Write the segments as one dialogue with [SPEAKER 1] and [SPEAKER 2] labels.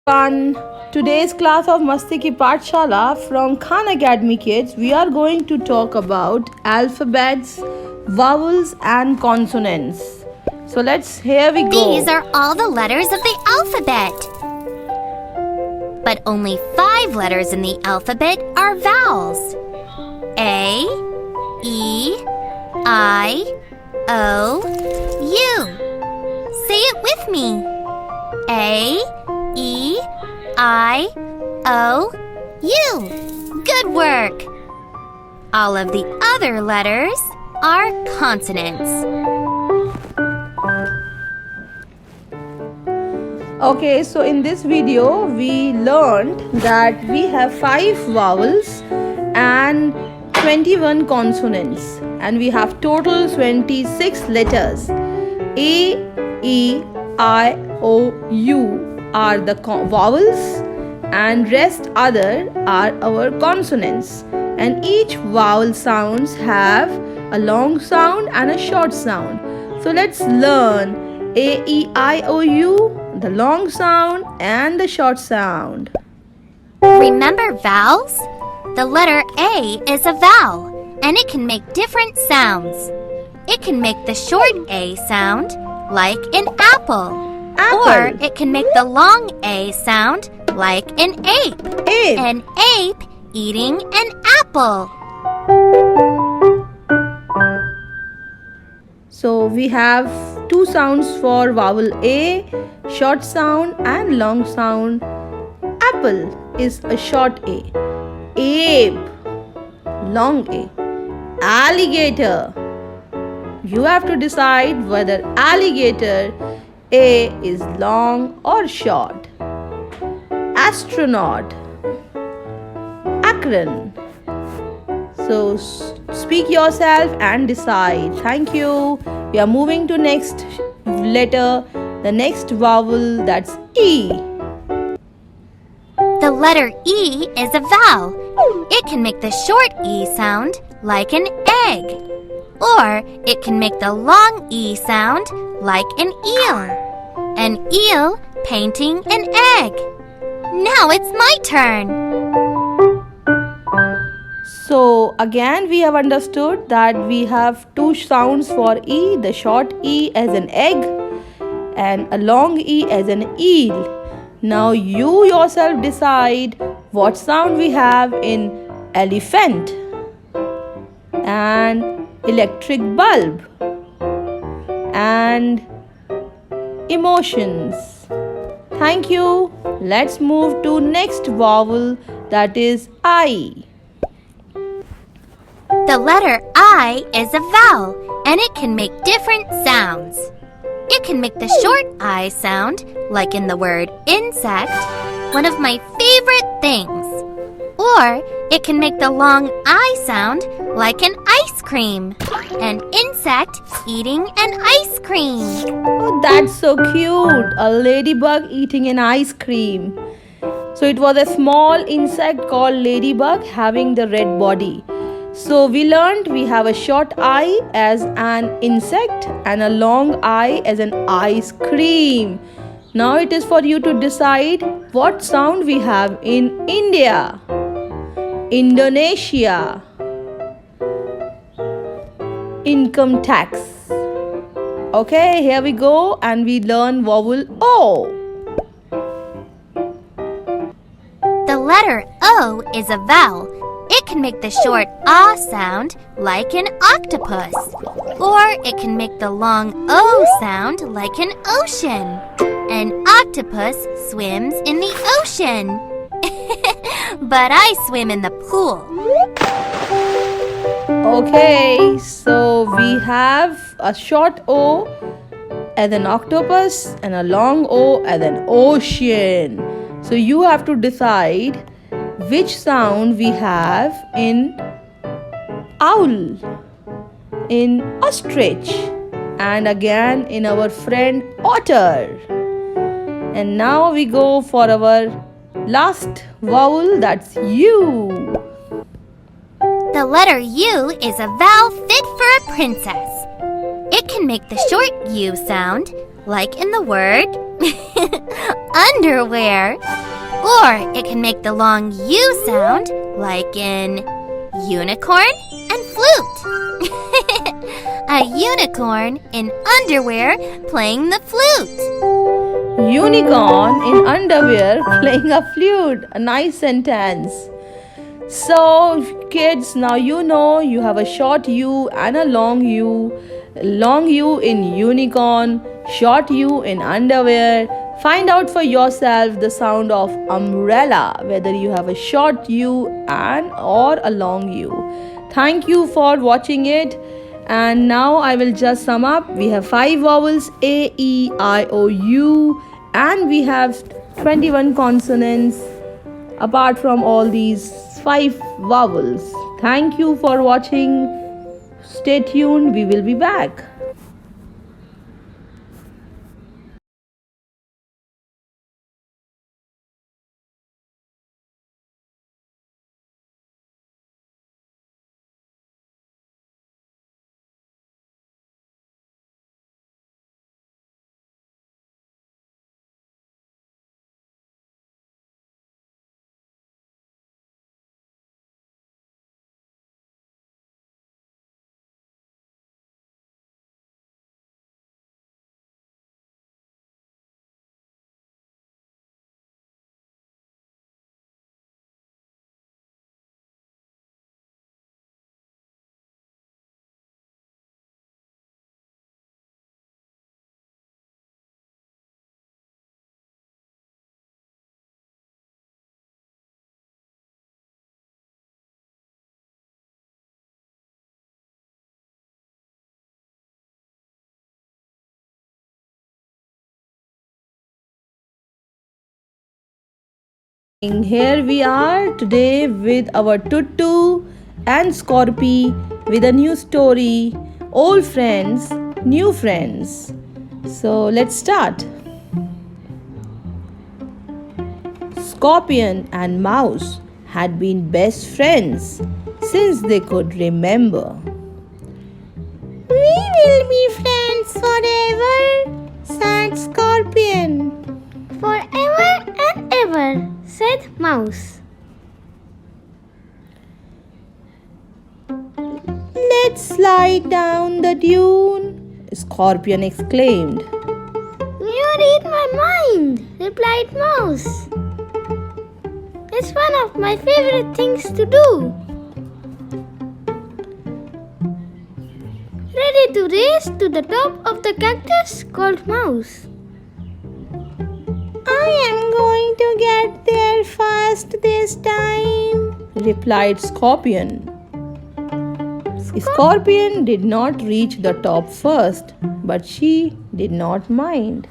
[SPEAKER 1] On today's class of Masti Ki Pathshala from Khan Academy Kids, we are going to talk about alphabets, vowels, and consonants. So here we go.
[SPEAKER 2] These are all the letters of the alphabet. But only 5 letters in the alphabet are vowels. A, E, I, O, U. Say it with me. A, E, I, O, U. Good work. All of the other letters are consonants.
[SPEAKER 1] Okay, so in this video we learned that we have 5 vowels and 21 consonants, and we have total 26 letters. A, E, I, O, U are the vowels, and rest other are our consonants, and each vowel sounds have a long sound and a short sound. So let's learn A, E, I, O, U, the long sound and the short sound.
[SPEAKER 2] Remember vowels? The letter A is a vowel, and it can make different sounds. It can make the short A sound, like an apple. Or it can make the long A sound, like an ape. An ape eating an apple.
[SPEAKER 1] So we have 2 sounds for vowel A, short sound and long sound. Apple is a short A. Ape, long A. Alligator. You have to decide whether alligator A is long or short. Astronaut. Akron. So speak yourself and decide. Thank you. We are moving to next letter, the next vowel, that's E.
[SPEAKER 2] The letter E is a vowel. It can make the short E sound like an egg. Or it can make the long E sound like an eel. An eel painting an egg. Now it's my turn.
[SPEAKER 1] So again we have understood that we have 2 sounds for E, the short E as an egg and a long E as an eel. Now you yourself decide what sound we have in elephant and electric bulb and emotions. Thank you. Let's move to next vowel, that is I.
[SPEAKER 2] The letter I is a vowel, and it can make different sounds. It can make the short I sound, like in the word insect, one of my favorite things. Or it can make the long I sound, like an ice cream. An insect eating an ice cream.
[SPEAKER 1] Oh, that's so cute. A ladybug eating an ice cream. So it was a small insect called ladybug having the red body. So we learned we have a short I as an insect and a long I as an ice cream. Now it is for you to decide what sound we have in India. Indonesia. Income tax. Okay, here we go, and we learn vowel O.
[SPEAKER 2] The letter O is a vowel. It can make the short ah sound like an octopus. Or it can make the long O sound like an ocean. An octopus swims in the ocean. But I swim in the pool.
[SPEAKER 1] Okay, so we have a short O as an octopus and a long O as an ocean. So you have to decide which sound we have in owl, in ostrich, and again in our friend otter. And now we go for our last vowel, that's U.
[SPEAKER 2] The letter U is a vowel fit for a princess. It can make the short U sound, like in the word underwear. Or it can make the long U sound, like in unicorn and flute. A unicorn in underwear playing the flute.
[SPEAKER 1] Unicorn in underwear playing a flute. A nice sentence. So, kids, now you know you have a short U and a long U. Long U in unicorn, short U in underwear. Find out for yourself the sound of umbrella, whether you have a short U and or a long U. Thank you for watching it. And now I will just sum up. We have 5 vowels: A, E, I, O, U, and we have 21 consonants apart from all these 5 vowels. Thank you for watching. Stay tuned, we will be back. Here we are today with our Tuttu and Scorpy with a new story. Old friends, new friends. So let's start. Scorpion and Mouse had been best friends since they could remember. We will be friends forever, said Scorpion.
[SPEAKER 3] Forever and ever, said Mouse.
[SPEAKER 1] Let's slide down the dune, Scorpion exclaimed.
[SPEAKER 3] You read my mind, replied Mouse. It's one of my favorite things to do. Ready to race to the top of the cactus, called Mouse.
[SPEAKER 1] I am going to get there fast this time, replied Scorpion. Scorpion did not reach the top first, but she did not mind.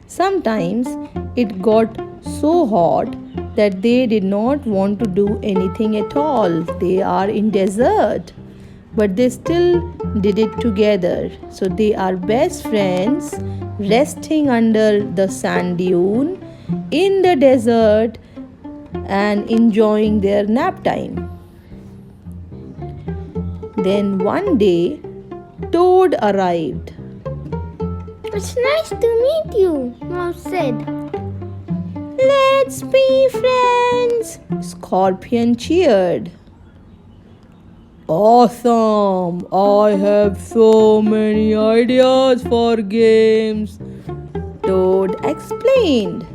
[SPEAKER 1] Sometimes it got so hot that they did not want to do anything at all. They are in desert, but they still did it together. So they are best friends, resting under the sand dune in the desert and enjoying their nap time. Then one day, Toad arrived.
[SPEAKER 3] It's nice to meet you, Mouse said.
[SPEAKER 1] Let's be friends, Scorpion cheered. Awesome! I have so many ideas for games, Toad explained.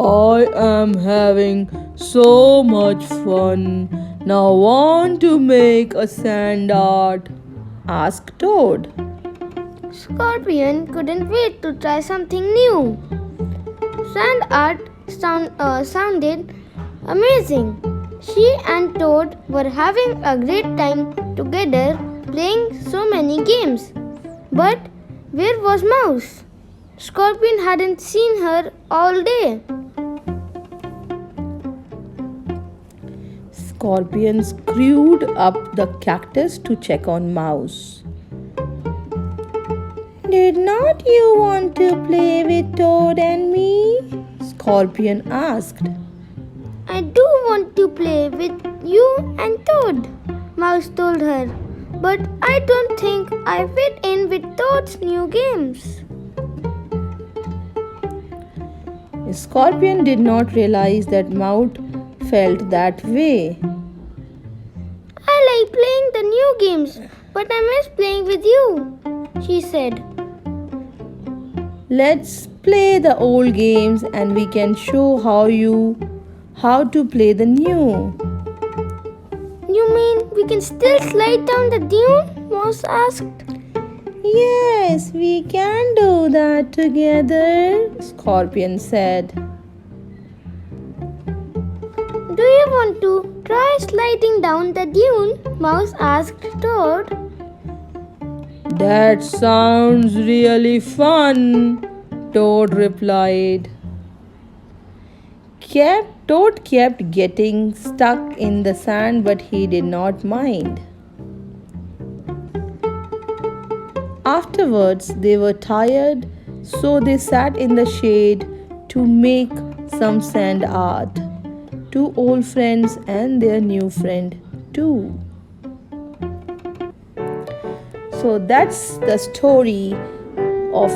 [SPEAKER 1] I am having so much fun. Now want to make a sand art? Asked Toad.
[SPEAKER 3] Scorpion couldn't wait to try something new. Sand art sounded amazing. She and Toad were having a great time together playing so many games. But where was Mouse? Scorpion hadn't seen her all day.
[SPEAKER 1] Scorpion screwed up the cactus to check on Mouse. Did not you want to play with Toad and me? Scorpion asked.
[SPEAKER 3] I do want to play with you and Toad, Mouse told her. But I don't think I fit in with Toad's new games.
[SPEAKER 1] Scorpion did not realize that Mouse felt that way.
[SPEAKER 3] I like playing the new games, but I miss playing with you, she said.
[SPEAKER 1] Let's play the old games and we can show how to play the new.
[SPEAKER 3] You mean we can still slide down the dune? Mouse asked.
[SPEAKER 1] Yes, we can do that together, Scorpion said.
[SPEAKER 3] Do you want to try sliding down the dune? Mouse asked Toad.
[SPEAKER 1] That sounds really fun, Toad replied. Toad kept getting stuck in the sand, but he did not mind. Afterwards, they were tired, so they sat in the shade to make some sand art. Two old friends and their new friend, too. So that's the story of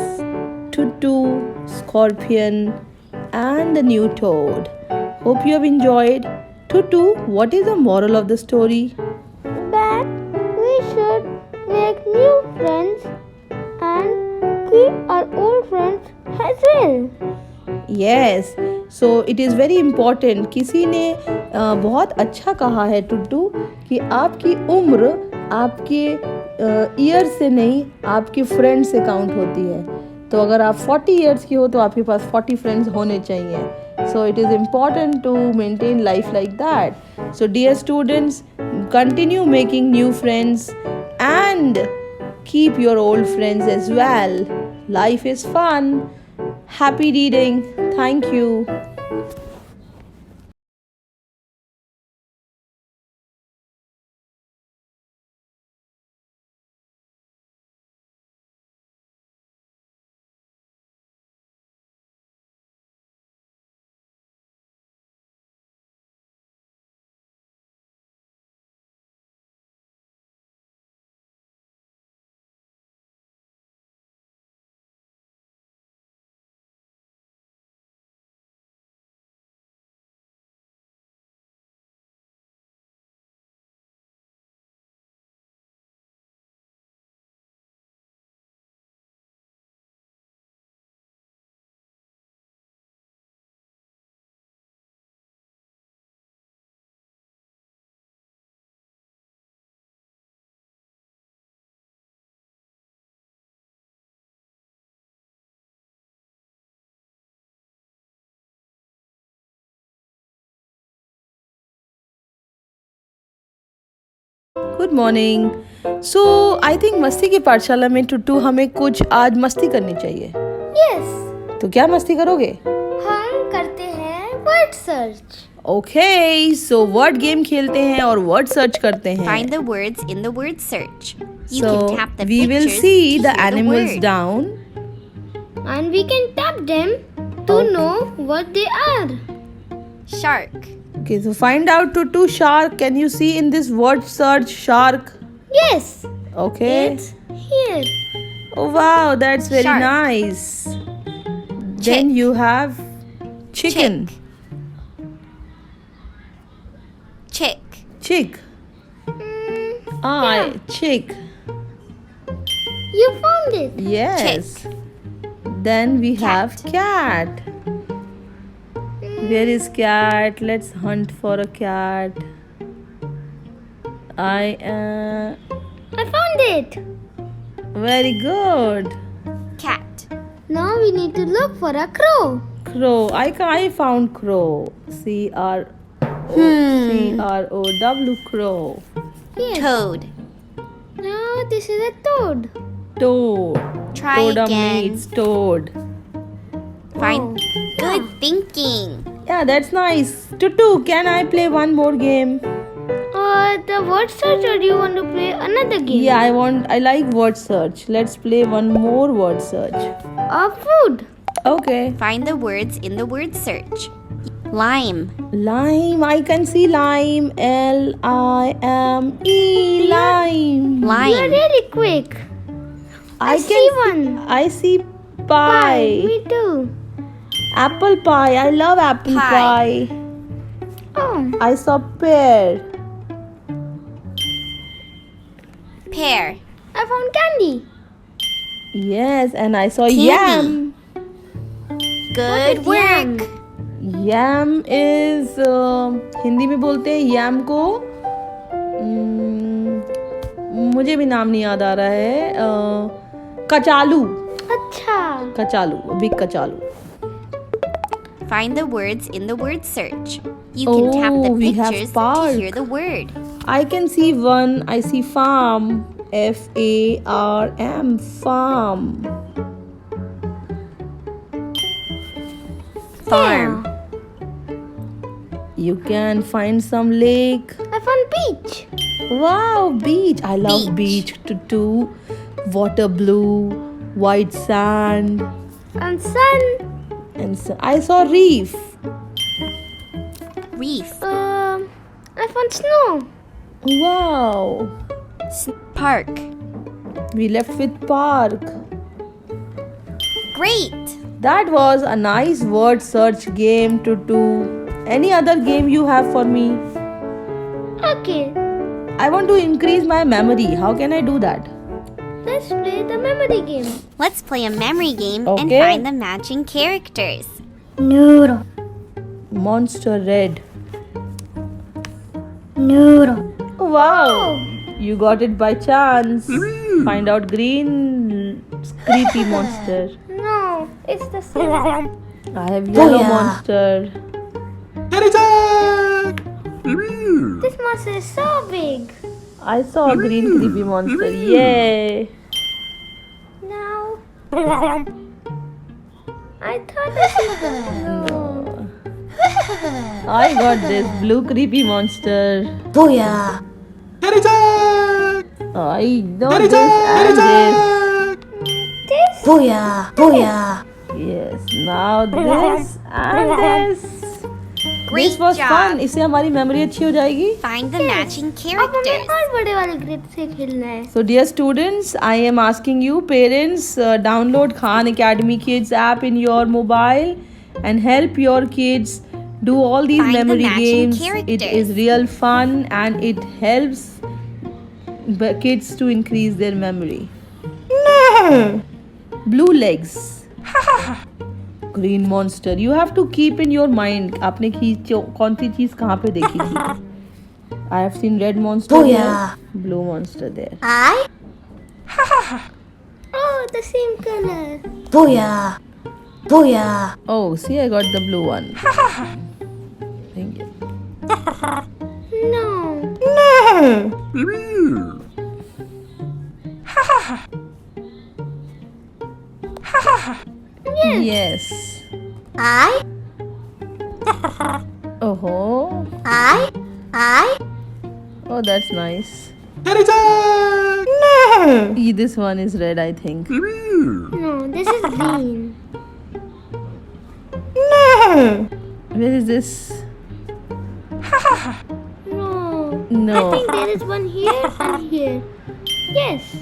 [SPEAKER 1] Tutu, Scorpion, and the new Toad. Hope you have enjoyed. Tutu, what is the moral of the story?
[SPEAKER 3] That we should make new friends and keep our old friends as well.
[SPEAKER 1] Yes, so it is very important. किसी ने बहुत अच्छा कहा है टुट्टू कि आपकी उम्र आपके ईयर से नहीं आपके फ्रेंड से काउंट होती है. तो अगर आप 40 ईयर्स की हो तो आपके पास 40 फ्रेंड्स होने चाहिए. So it is important to maintain life like that. So dear students, continue making new friends and keep your old friends as well. Life is fun. Happy reading. Thank you. Good morning. So I think मस्ती की पाठशाला में टुट्टू हमें कुछ आज मस्ती करनी चाहिए.
[SPEAKER 3] Yes,
[SPEAKER 1] तो क्या मस्ती करोगे?
[SPEAKER 3] हम करते हैं word search.
[SPEAKER 1] Okay, so word game खेलते हैं और वर्ड सर्च करते हैं.
[SPEAKER 2] Find the words in the word search. You
[SPEAKER 1] So
[SPEAKER 2] can tap the
[SPEAKER 1] we will
[SPEAKER 2] pictures
[SPEAKER 1] see
[SPEAKER 2] to
[SPEAKER 1] the
[SPEAKER 2] hear
[SPEAKER 1] animals
[SPEAKER 2] word.
[SPEAKER 1] down.
[SPEAKER 3] And we can tap them to know what they are.
[SPEAKER 2] Shark,
[SPEAKER 1] Okay, so find out Tutu shark. Can you see in this word search shark?
[SPEAKER 3] Yes,
[SPEAKER 1] Okay.
[SPEAKER 3] it's here.
[SPEAKER 1] Oh wow, that's very
[SPEAKER 2] Shark.
[SPEAKER 1] nice. Then
[SPEAKER 2] Chick.
[SPEAKER 1] you have chicken.
[SPEAKER 2] chick,
[SPEAKER 1] Chick. Chick.
[SPEAKER 3] You found it.
[SPEAKER 1] Yes. Then we have cat. Where is cat? Let's hunt for a cat.
[SPEAKER 3] I found it.
[SPEAKER 1] Very good.
[SPEAKER 2] cat,
[SPEAKER 3] Now we need to look for a crow.
[SPEAKER 1] Crow. I found crow. CROW. Crow.
[SPEAKER 3] Yes.
[SPEAKER 2] toad.
[SPEAKER 3] Now this is a toad.
[SPEAKER 1] Toad.
[SPEAKER 2] Try
[SPEAKER 1] Toad
[SPEAKER 2] again.
[SPEAKER 1] means toad.
[SPEAKER 2] Find good thinking.
[SPEAKER 1] Yeah, that's nice. Tutu, can I play one more game?
[SPEAKER 3] The word search, or do you want to play another game?
[SPEAKER 1] Yeah, I like word search. Let's play one more word search.
[SPEAKER 3] Food.
[SPEAKER 1] Okay.
[SPEAKER 2] Find the words in the word search. Lime.
[SPEAKER 1] Lime. I can see lime. Lime. Lime.
[SPEAKER 3] You're
[SPEAKER 2] Lime.
[SPEAKER 3] really quick.
[SPEAKER 1] I
[SPEAKER 3] see one.
[SPEAKER 1] I see
[SPEAKER 3] Pie.
[SPEAKER 1] pie.
[SPEAKER 3] Me too.
[SPEAKER 1] Apple pie. I love apple
[SPEAKER 2] Pie.
[SPEAKER 1] pie.
[SPEAKER 3] Oh,
[SPEAKER 1] I saw pear.
[SPEAKER 2] Pear.
[SPEAKER 3] I found candy.
[SPEAKER 1] Yes, and I saw
[SPEAKER 2] Candy.
[SPEAKER 1] yam.
[SPEAKER 2] Good
[SPEAKER 3] is
[SPEAKER 2] work.
[SPEAKER 1] Yam is Hindi में बोलते हैं yam को मुझे भी नाम नहीं याद आ रहा है कचालू.
[SPEAKER 3] अच्छा.
[SPEAKER 1] Kachalu, a big kachalu.
[SPEAKER 2] Find the words in the word search. You can tap the
[SPEAKER 1] Oh, we have
[SPEAKER 2] pictures to
[SPEAKER 1] park.
[SPEAKER 2] hear the word.
[SPEAKER 1] I can see one. I see farm. Farm. Farm.
[SPEAKER 2] Farm.
[SPEAKER 1] You can find some lake.
[SPEAKER 3] I found beach.
[SPEAKER 1] Wow, beach. I love beach too. Water blue, white sand,
[SPEAKER 3] And sun.
[SPEAKER 1] and so I saw reef.
[SPEAKER 2] Reef.
[SPEAKER 3] I found snow.
[SPEAKER 1] Wow.
[SPEAKER 2] Park.
[SPEAKER 1] We left with park.
[SPEAKER 2] Great.
[SPEAKER 1] That was a nice word search game to do. Any other game you have for me?
[SPEAKER 3] Okay,
[SPEAKER 1] I want to increase my memory. How can I do that?
[SPEAKER 3] let's play the memory game.
[SPEAKER 2] Let's play a memory game and
[SPEAKER 1] Okay.
[SPEAKER 2] find the matching characters.
[SPEAKER 3] Noodle.
[SPEAKER 1] Monster red.
[SPEAKER 3] Noodle.
[SPEAKER 1] Wow. You got it by chance. Find out green creepy monster.
[SPEAKER 3] No, it's the sun.
[SPEAKER 1] I have yellow monster.
[SPEAKER 3] This monster is so big.
[SPEAKER 1] I saw a green creepy monster. Yay.
[SPEAKER 3] Now, I thought this is the blue.
[SPEAKER 1] I got this blue creepy monster.
[SPEAKER 3] Booyah.
[SPEAKER 1] I know this and this.
[SPEAKER 3] This?
[SPEAKER 2] Booyah. Booyah.
[SPEAKER 1] Yes, now this and this.
[SPEAKER 2] Great
[SPEAKER 1] This was
[SPEAKER 2] job.
[SPEAKER 1] fun. इससे हमारी memory अच्छी हो जाएगी.
[SPEAKER 2] Find the matching
[SPEAKER 3] अब हमें
[SPEAKER 2] characters.
[SPEAKER 3] और बड़े वाले ग्रिप से खेलना है.
[SPEAKER 1] So dear students, I am asking you parents download Khan Academy Kids app in your mobile and help your kids do all these
[SPEAKER 2] Find the
[SPEAKER 1] memory
[SPEAKER 2] matching
[SPEAKER 1] games. It
[SPEAKER 2] characters.
[SPEAKER 1] is real fun and it helps kids to increase their memory. Blue legs. Green monster. You have to keep in your mind. आपने कौन सी चीज कहाँ पे देखी थी? I have seen red monster there, blue monster there.
[SPEAKER 3] Oh, the same color.
[SPEAKER 2] Booyah. Booyah.
[SPEAKER 1] Oh, see, I got the blue one. Thank you.
[SPEAKER 3] No.
[SPEAKER 1] Yes.
[SPEAKER 2] I.
[SPEAKER 1] Oh.
[SPEAKER 2] I.
[SPEAKER 1] Oh, that's nice. This one is red, I think.
[SPEAKER 3] No, this is green.
[SPEAKER 1] Where is this?
[SPEAKER 3] No.
[SPEAKER 1] No.
[SPEAKER 3] I think there is one here and here. Yes.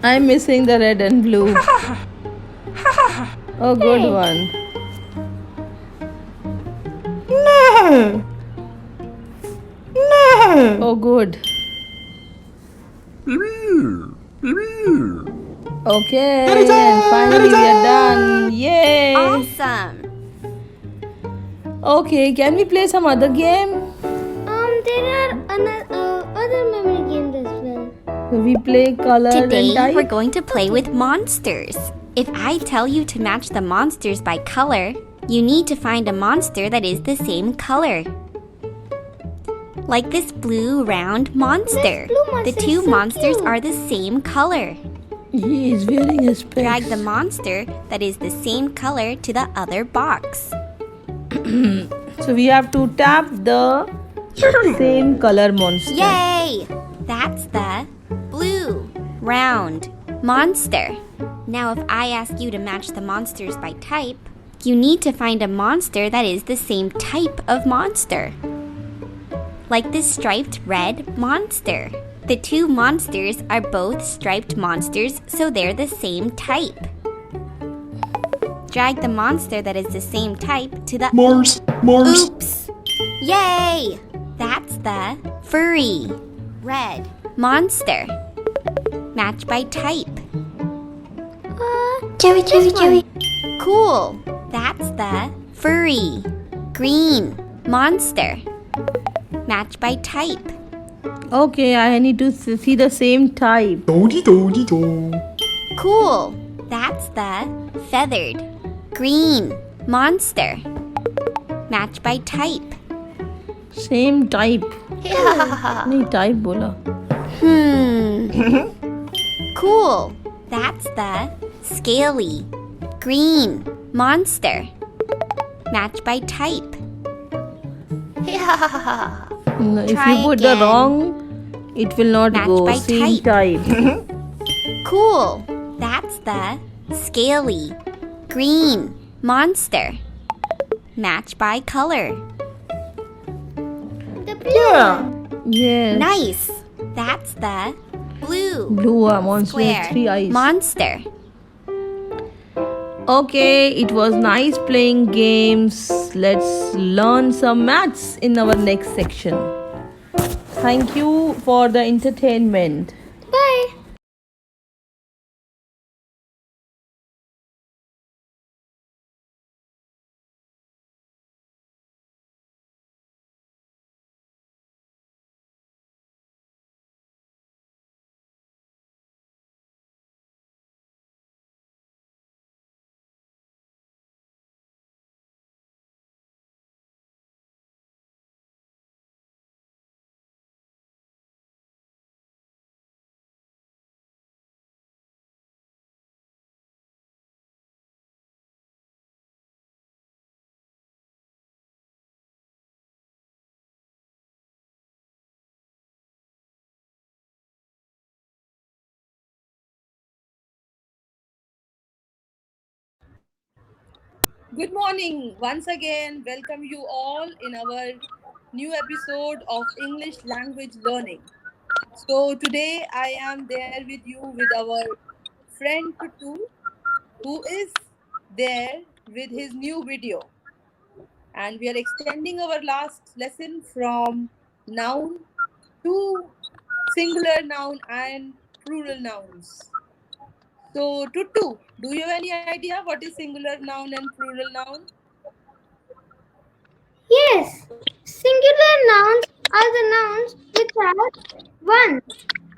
[SPEAKER 1] I'm missing the red and blue. Oh, good
[SPEAKER 3] Hey.
[SPEAKER 1] one. Oh, good. Okay, and finally we are done. Yay!
[SPEAKER 2] Awesome.
[SPEAKER 1] Okay, can we play some other game?
[SPEAKER 3] There are other memory games as well.
[SPEAKER 1] We play color
[SPEAKER 2] Today
[SPEAKER 1] and type.
[SPEAKER 2] we're going to play with monsters. If I tell you to match the monsters by color, you need to find a monster that is the same color. Like this blue round monster.
[SPEAKER 3] This blue monster
[SPEAKER 2] The
[SPEAKER 3] is
[SPEAKER 2] two
[SPEAKER 3] so
[SPEAKER 2] monsters
[SPEAKER 3] cute.
[SPEAKER 2] are the same color.
[SPEAKER 1] He is wearing a specs.
[SPEAKER 2] Drag the monster that is the same color to the other box.
[SPEAKER 1] So we have to tap the same color monster.
[SPEAKER 2] Yay! That's the blue round monster. Now if I ask you to match the monsters by type,
[SPEAKER 4] you need to find a monster that is the same type of monster. Like this striped red monster. The two monsters are both striped monsters, so they're the same type. Drag the monster that is the same type to the
[SPEAKER 5] Mars.
[SPEAKER 4] Oops! Yay! That's the furry red monster. Match by type.
[SPEAKER 3] Cherry.
[SPEAKER 4] Cool! That's the furry green monster. Match by type.
[SPEAKER 1] Okay, I need to see the same type.
[SPEAKER 5] Do.
[SPEAKER 4] Cool! That's the feathered green monster. Match by type.
[SPEAKER 1] Same type. नहीं type बोला.
[SPEAKER 4] Cool! That's the scaly green monster. Match by type.
[SPEAKER 1] If
[SPEAKER 4] Try
[SPEAKER 1] you put the
[SPEAKER 4] again.
[SPEAKER 1] wrong, it will not
[SPEAKER 4] Match
[SPEAKER 1] go.
[SPEAKER 4] by
[SPEAKER 1] Same
[SPEAKER 4] type.
[SPEAKER 1] type.
[SPEAKER 4] Cool! That's the scaly green monster. Match by color.
[SPEAKER 3] The blue
[SPEAKER 1] Yeah.
[SPEAKER 3] one.
[SPEAKER 1] Yes.
[SPEAKER 4] Nice! That's the blue
[SPEAKER 1] Blue monster
[SPEAKER 4] square
[SPEAKER 1] has 3 eyes.
[SPEAKER 4] monster.
[SPEAKER 1] Okay, it was nice playing games. Let's learn some maths in our next section. Thank you for the entertainment.
[SPEAKER 3] Bye.
[SPEAKER 1] Good morning. Once again, welcome you all in our new episode of English language learning. So today I am there with you with our friend Tutu, who is there with his new video. And we are extending our last lesson from noun to singular noun and plural nouns. So Tutu, do you have any idea what is singular noun and plural noun?
[SPEAKER 3] Yes. Singular nouns are the nouns which are one,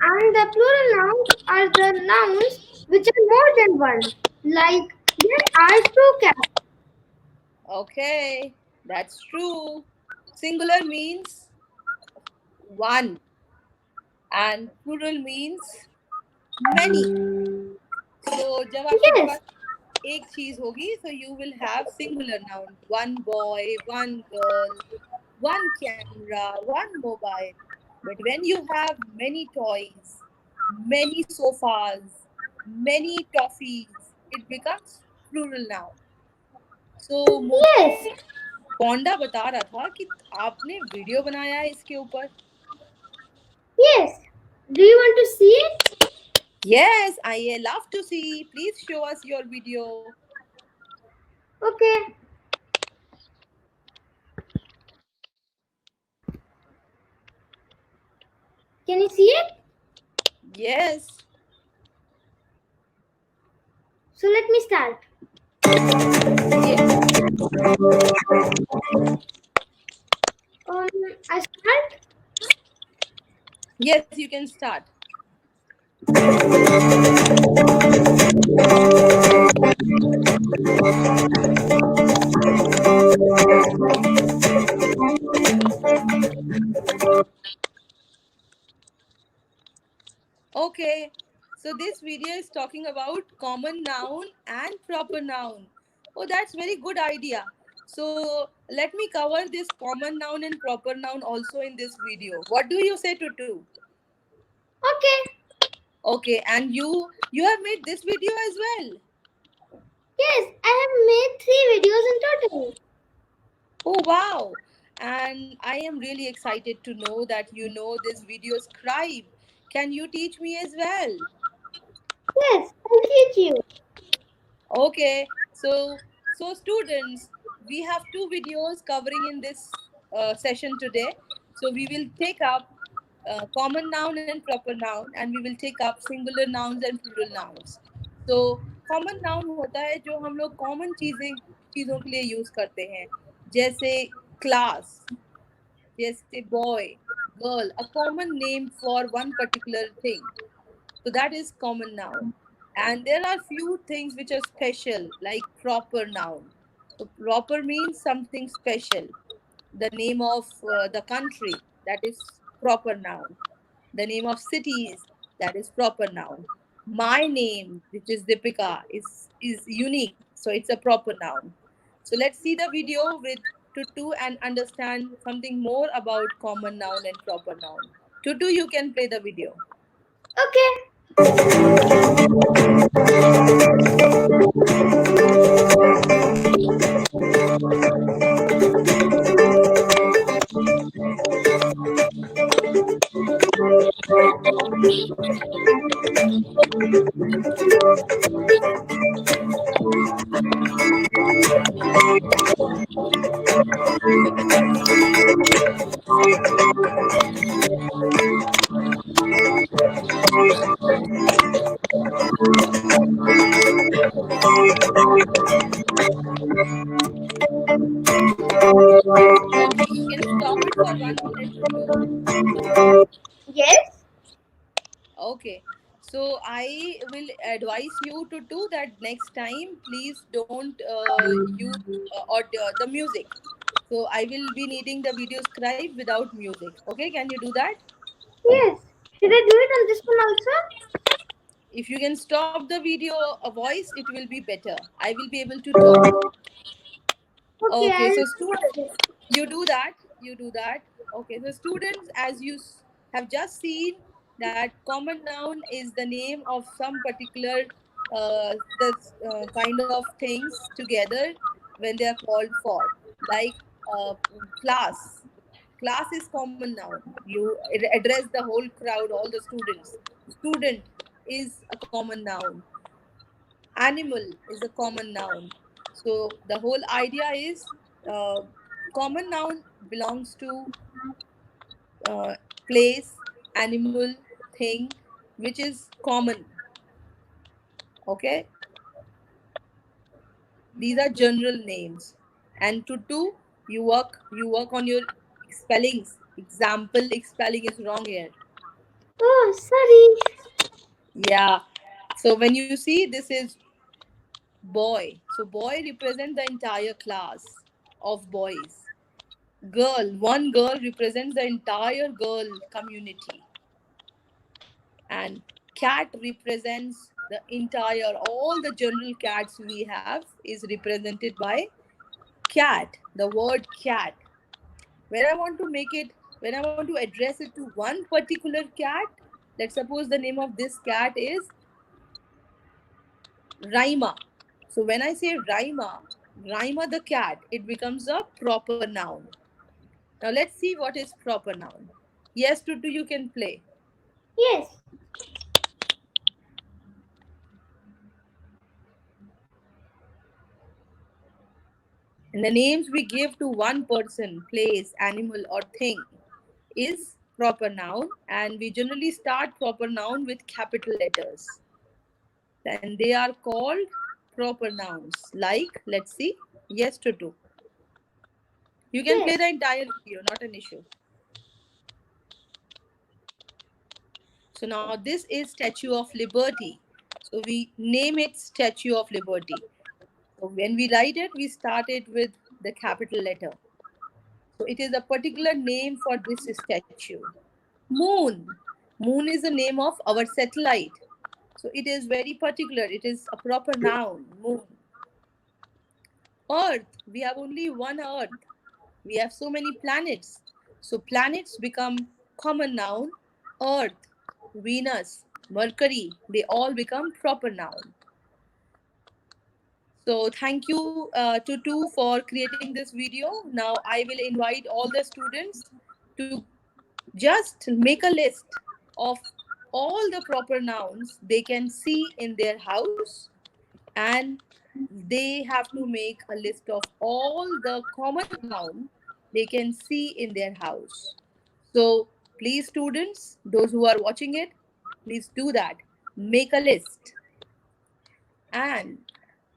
[SPEAKER 3] and the plural nouns are the nouns which are more than one. Like there are two cats.
[SPEAKER 1] Okay, that's true. Singular means one and plural means many. So जब आपके
[SPEAKER 3] Yes.
[SPEAKER 1] पास एक चीज होगी, so you will have singular noun. One boy, one girl, one camera, one mobile. But when you have many toys, many sofas, many toffees, it becomes plural noun. So
[SPEAKER 3] Yes.
[SPEAKER 1] Ponda बता रहा था कि आपने video बनाया है इसके ऊपर.
[SPEAKER 3] Yes. Do you want to see it?
[SPEAKER 1] Yes, I love to see. Please show us your video.
[SPEAKER 3] Okay. Can you see it?
[SPEAKER 1] Yes.
[SPEAKER 3] So let me start. I start.
[SPEAKER 1] Yes, you can start. Okay, so this video is talking about common noun and proper noun. Oh, that's very good idea. So let me cover this common noun and proper noun also in this video. What do you say, Tutu?
[SPEAKER 3] Okay.
[SPEAKER 1] Okay, and you have made this video as well.
[SPEAKER 3] Yes, I have made 3 videos in total.
[SPEAKER 1] Oh, wow. And I am really excited to know that you know this video scribe. Can you teach me as well?
[SPEAKER 3] Yes, I'll teach you.
[SPEAKER 1] Okay. So students, we have two videos covering in this session today. So we will take up common noun and proper noun, and we will take up singular nouns and plural nouns. So common noun होता है जो हम लोग common चीजों के लिए use करते हैं, जैसे class, जैसे boy, girl, a common name for one particular thing. So that is common noun. And there are few things which are special, like proper noun. So proper means something special. The name of the country, that is proper noun. The name of cities, that is proper noun. My name, which is Deepika, is unique, so it's a proper noun. So let's see the video with Tutu and understand something more about common noun and proper noun. Tutu, you can play the video.
[SPEAKER 3] Okay.
[SPEAKER 1] Okay, you can stop it for 1 minute, Tutu.
[SPEAKER 3] Yes.
[SPEAKER 1] Okay. So I will advise you to do that next time. Please don't use the music. So I will be needing the video scribe without music. Okay, can you do that?
[SPEAKER 3] Yes. Should I do it on this one also?
[SPEAKER 1] If you can stop the video a voice, it will be better. I will be able to talk.
[SPEAKER 3] Okay,
[SPEAKER 1] Okay,
[SPEAKER 3] I'll
[SPEAKER 1] so
[SPEAKER 3] do
[SPEAKER 1] students,
[SPEAKER 3] it.
[SPEAKER 1] you do that. You do that. Okay, so students, as you have just seen, that common noun is the name of some particular the kind of things together when they are called for, like class. Class is common noun. You address the whole crowd, all the students. Student is a common noun. Animal is a common noun. So the whole idea is uh, common noun belongs to uh, place, animal, thing, which is common. Okay, these are general names. And to do, you work on your spellings. Example, spelling is wrong here.
[SPEAKER 3] Oh, sorry.
[SPEAKER 1] Yeah. So when you see this is boy, so boy represents the entire class of boys. Girl, one girl represents the entire girl community, and cat represents the entire, all the general cats we have is represented by cat, the word cat. When I want to make it, when I want to address it to one particular cat, let's suppose the name of this cat is Raima. So when I say Raima the cat, it becomes a proper noun. Now let's see what is proper noun. Yes, Tutu, you can play.
[SPEAKER 3] Yes.
[SPEAKER 1] And the names we give to one person, place, animal, or thing is proper noun. And we generally start proper noun with capital letters. And they are called proper nouns. Like, let's see, yes to do. You can play
[SPEAKER 3] Yes.
[SPEAKER 1] the entire video, not an issue. So now this is Statue of Liberty. So we name it Statue of Liberty. So when we write it, we start it with the capital letter. So it is a particular name for this statue. Moon. Moon is the name of our satellite. So it is very particular. It is a proper noun. Moon. Earth. We have only one Earth. We have so many planets. So planets become common noun. Earth, Venus, Mercury, they all become proper noun. So thank you to two for creating this video. Now I will invite all the students to just make a list of all the proper nouns they can see in their house, and they have to make a list of all the common noun they can see in their house. So please students, those who are watching it, please do that. Make a list. And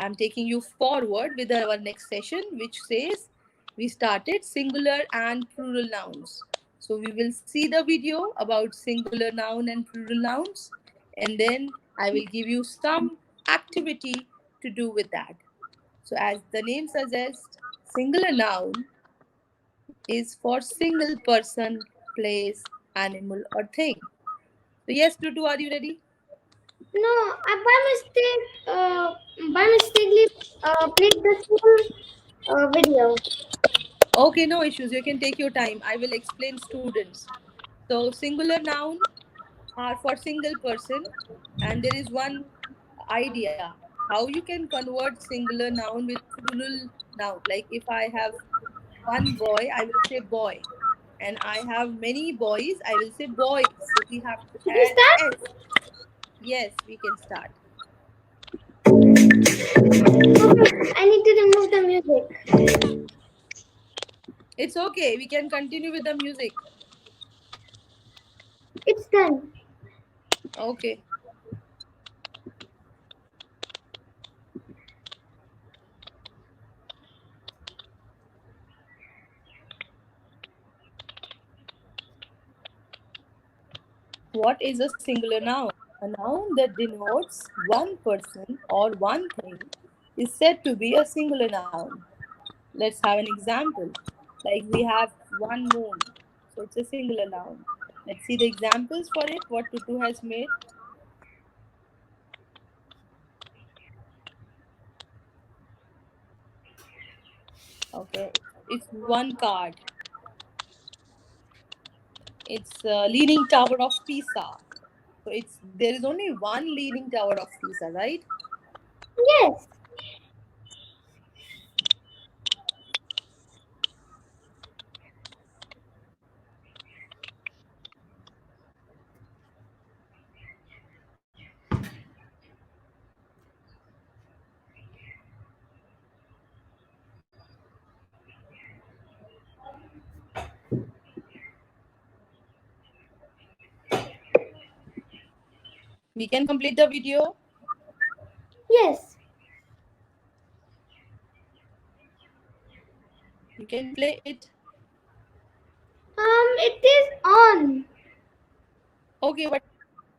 [SPEAKER 1] I'm taking you forward with our next session, which says we started singular and plural nouns. So we will see the video about singular noun and plural nouns, and then I will give you some activity to do with that. So as the name suggests, singular noun is for single person, place, animal, or thing. So yes, Tutu, are you ready?
[SPEAKER 3] No, I by mistakenly played the same video.
[SPEAKER 1] Okay, no issues. You can take your time. I will explain students. So singular noun are for single person, and there is one idea how you can convert singular noun with plural noun. Like if I have one boy, I will say boy, and I have many boys, I will say boys. So we have to
[SPEAKER 3] Should we
[SPEAKER 1] add
[SPEAKER 3] start?
[SPEAKER 1] s. Yes, we can start.
[SPEAKER 3] Okay, I need to remove the music.
[SPEAKER 1] It's okay. We can continue with the music.
[SPEAKER 3] It's done.
[SPEAKER 1] Okay. What is a singular noun? A noun that denotes one person or one thing is said to be a singular noun. Let's have an example. Like we have one moon, so it's a singular noun. Let's see the examples for it, what Tutu has made. Okay, it's one card. It's Leaning Tower of Pisa. So it's there is only one Leaning Tower of Pisa, right?
[SPEAKER 3] Yes.
[SPEAKER 1] We can complete the video.
[SPEAKER 3] Yes.
[SPEAKER 1] You can play it.
[SPEAKER 3] It is on.
[SPEAKER 1] Okay, but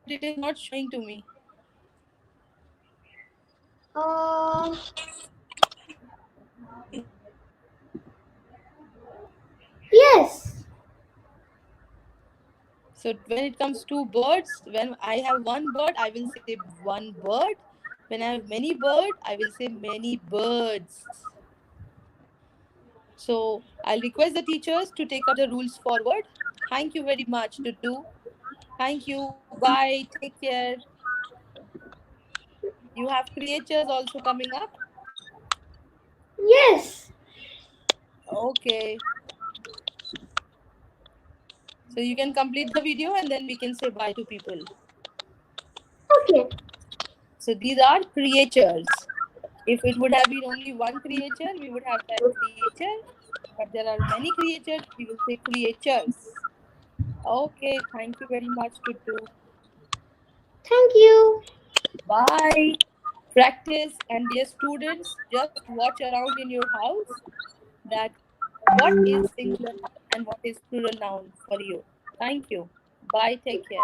[SPEAKER 1] it is not showing to me.
[SPEAKER 3] Uh, yes.
[SPEAKER 1] So when it comes to birds, when I have one bird, I will say one bird. When I have many bird, I will say many birds. So I'll request the teachers to take up the rules forward. Thank you very much, Tutu. Thank you. Bye. Take care. You have creatures also coming up.
[SPEAKER 3] Yes.
[SPEAKER 1] Okay. So you can complete the video and then we can say bye to people.
[SPEAKER 3] Okay.
[SPEAKER 1] So these are creatures. If it would have been only one creature, we would have said creature. But there are many creatures, we will say creatures. Okay, thank you very much, Tutu.
[SPEAKER 3] Thank you.
[SPEAKER 1] Bye. Practice, and dear students, just watch around in your house that what is singular noun and what is plural noun for you. Thank you. Bye. Take care.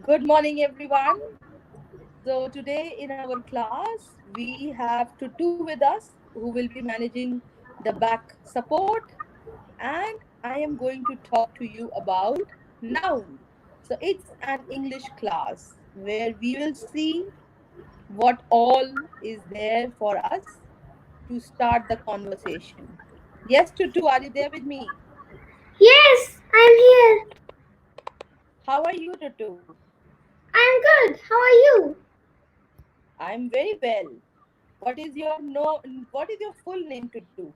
[SPEAKER 1] Good morning, everyone. So, today in our class, we have Tutu with us who will be managing the back support, and I am going to talk to you about noun. So, it's an English class where we will see what all is there for us to start the conversation. Yes, Tutu, are you there with me?
[SPEAKER 3] Yes, I'm here.
[SPEAKER 1] How are you, Tutu?
[SPEAKER 3] I'm good. How are you?
[SPEAKER 1] I'm very well. What is your no? What is your full name, Tutu?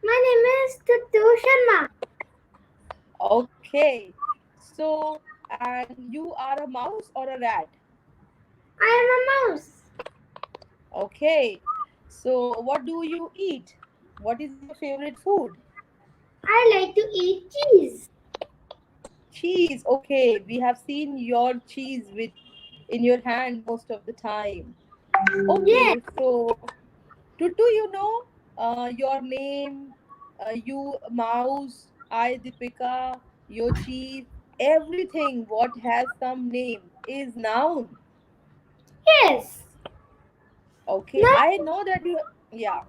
[SPEAKER 3] My name is Tuttu Sharma.
[SPEAKER 1] Okay. So, and you are a mouse or a rat?
[SPEAKER 3] I am a mouse.
[SPEAKER 1] Okay. So, what do you eat? What is your favorite food?
[SPEAKER 3] I like to eat cheese.
[SPEAKER 1] Cheese. Okay. We have seen your cheese with in your hand most of the time.
[SPEAKER 3] Yes,
[SPEAKER 1] Okay. So, Tutu, your name, you mouse, I Deepika, your cheese, everything what has some name is noun.
[SPEAKER 3] yes.
[SPEAKER 1] Okay,
[SPEAKER 3] No,
[SPEAKER 1] I know that you, yeah,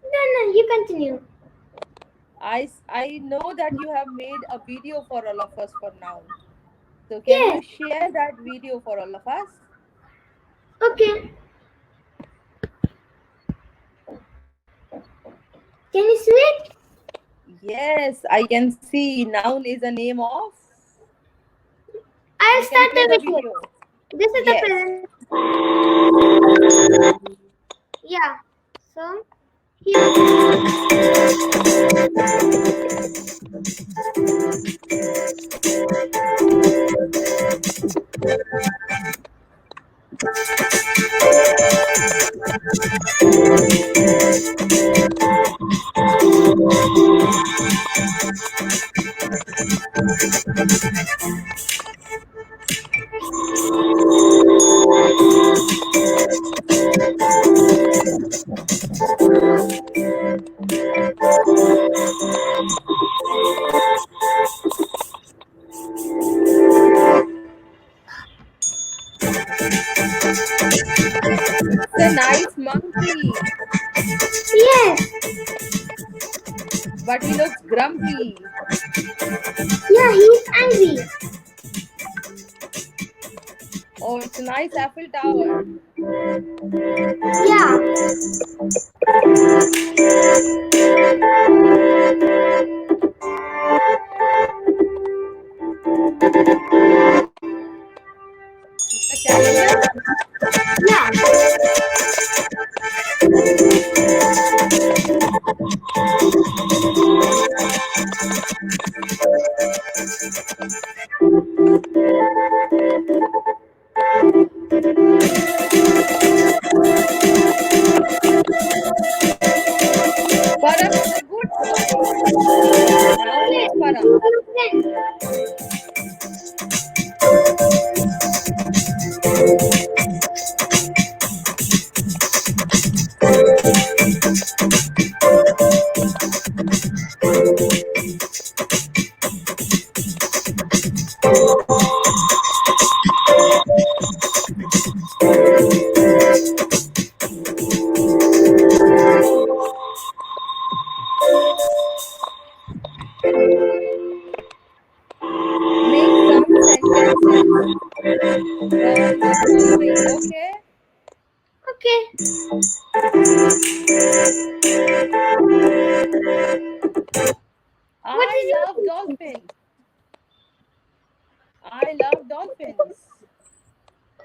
[SPEAKER 3] no, you continue.
[SPEAKER 1] I know that you have made a video for all of us for noun. So can you
[SPEAKER 3] Yes,
[SPEAKER 1] share that video for all of us?
[SPEAKER 3] okay. Can you see it?
[SPEAKER 1] Yes, I can see noun is a name of.
[SPEAKER 3] I'll
[SPEAKER 1] You can
[SPEAKER 3] start
[SPEAKER 1] play
[SPEAKER 3] the
[SPEAKER 1] the
[SPEAKER 3] video.
[SPEAKER 1] video.
[SPEAKER 3] This is the
[SPEAKER 1] Yes.
[SPEAKER 3] present. Yeah. So, here.
[SPEAKER 1] It's a nice monkey,
[SPEAKER 3] Yes.
[SPEAKER 1] but he looks grumpy.
[SPEAKER 3] Yeah, he's angry.
[SPEAKER 1] Oh, it's a nice Eiffel Tower.
[SPEAKER 3] Yeah.
[SPEAKER 1] It's a calendar.
[SPEAKER 3] Yeah.
[SPEAKER 1] Param is a good boy. Noun is
[SPEAKER 3] Yes.
[SPEAKER 1] Param. Make some sentences from the following. Okay.
[SPEAKER 3] Okay. What
[SPEAKER 1] I
[SPEAKER 3] is
[SPEAKER 1] love
[SPEAKER 3] your
[SPEAKER 1] dolphins. I love dolphins.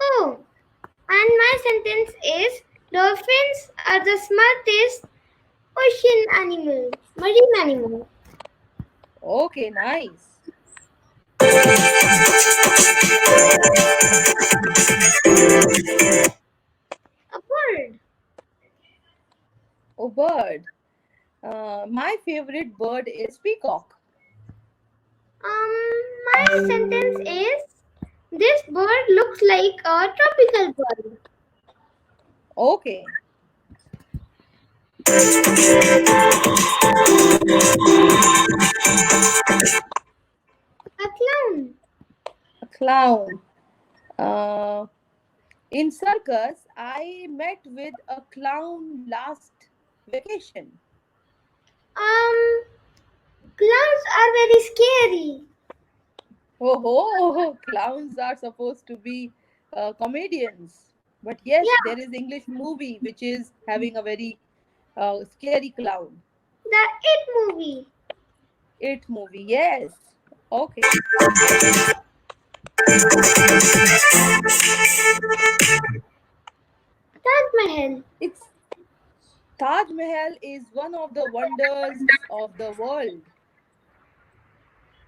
[SPEAKER 3] Oh, and my sentence is dolphins are the smartest ocean animal, marine animal.
[SPEAKER 1] Okay, nice.
[SPEAKER 3] A bird.
[SPEAKER 1] Oh, bird. My favorite bird is peacock.
[SPEAKER 3] My sentence is this bird looks like a tropical bird.
[SPEAKER 1] Okay.
[SPEAKER 3] A clown.
[SPEAKER 1] A Clown. Uh, in circus, I met with a clown last vacation.
[SPEAKER 3] Clowns are very scary.
[SPEAKER 1] Oh, clowns are supposed to be comedians. But yes,
[SPEAKER 3] Yeah,
[SPEAKER 1] there is English movie which is having a very scary clown.
[SPEAKER 3] the It movie.
[SPEAKER 1] It movie, yes. Okay.
[SPEAKER 3] Taj Mahal.
[SPEAKER 1] It's Taj Mahal is one of the wonders of the world.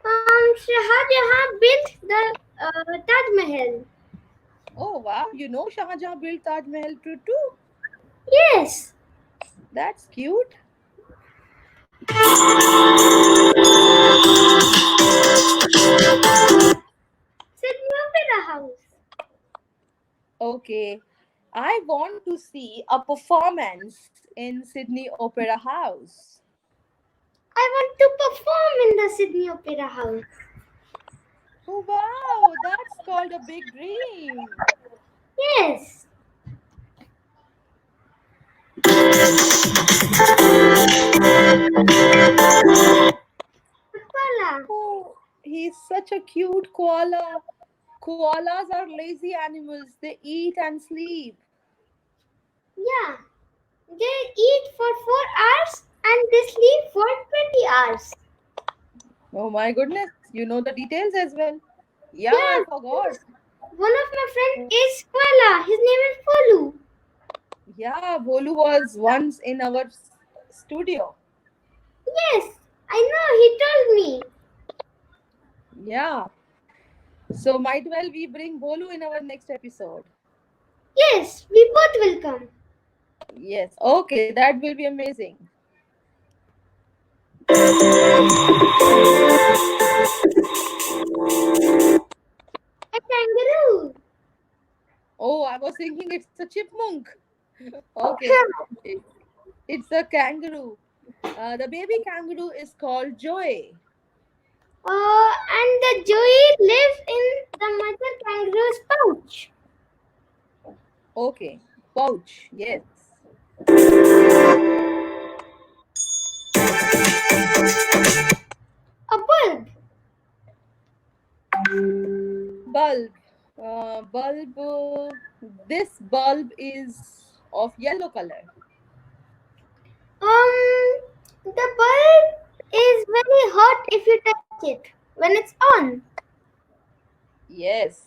[SPEAKER 3] Shah Jahan built the Taj Mahal.
[SPEAKER 1] Oh wow, you know Shah Jahan built Taj Mahal too?
[SPEAKER 3] Yes.
[SPEAKER 1] That's cute.
[SPEAKER 3] Sydney Opera House.
[SPEAKER 1] Okay. I want to see a performance in Sydney Opera House.
[SPEAKER 3] I want to perform in the Sydney Opera House.
[SPEAKER 1] Oh wow, that's called a big dream.
[SPEAKER 3] Yes. Koala.
[SPEAKER 1] Oh, he's such a cute koala. Koalas are lazy animals. They eat and sleep.
[SPEAKER 3] Yeah. They eat for 4 hours and they sleep for 20 hours.
[SPEAKER 1] Oh my goodness, you know the details as well. Yeah, I
[SPEAKER 3] Yeah.
[SPEAKER 1] forgot.
[SPEAKER 3] One of my friends is Koala. His name is Polu.
[SPEAKER 1] Yeah, Bolu was once in our studio.
[SPEAKER 3] Yes. I know. He told me.
[SPEAKER 1] Yeah. So might well we bring Bolu in our next episode.
[SPEAKER 3] Yes. We both will come.
[SPEAKER 1] Yes. Okay, that will be amazing.
[SPEAKER 3] A kangaroo.
[SPEAKER 1] Oh, I was thinking it's a chipmunk. Okay. It- It's a kangaroo. The baby kangaroo is called Joy.
[SPEAKER 3] And the joey lives in the mother kangaroo's pouch.
[SPEAKER 1] Okay. Pouch. Yes.
[SPEAKER 3] A bulb.
[SPEAKER 1] Bulb. Bulb. This bulb is of yellow color.
[SPEAKER 3] The bulb is very hot if you touch it when it's on.
[SPEAKER 1] Yes.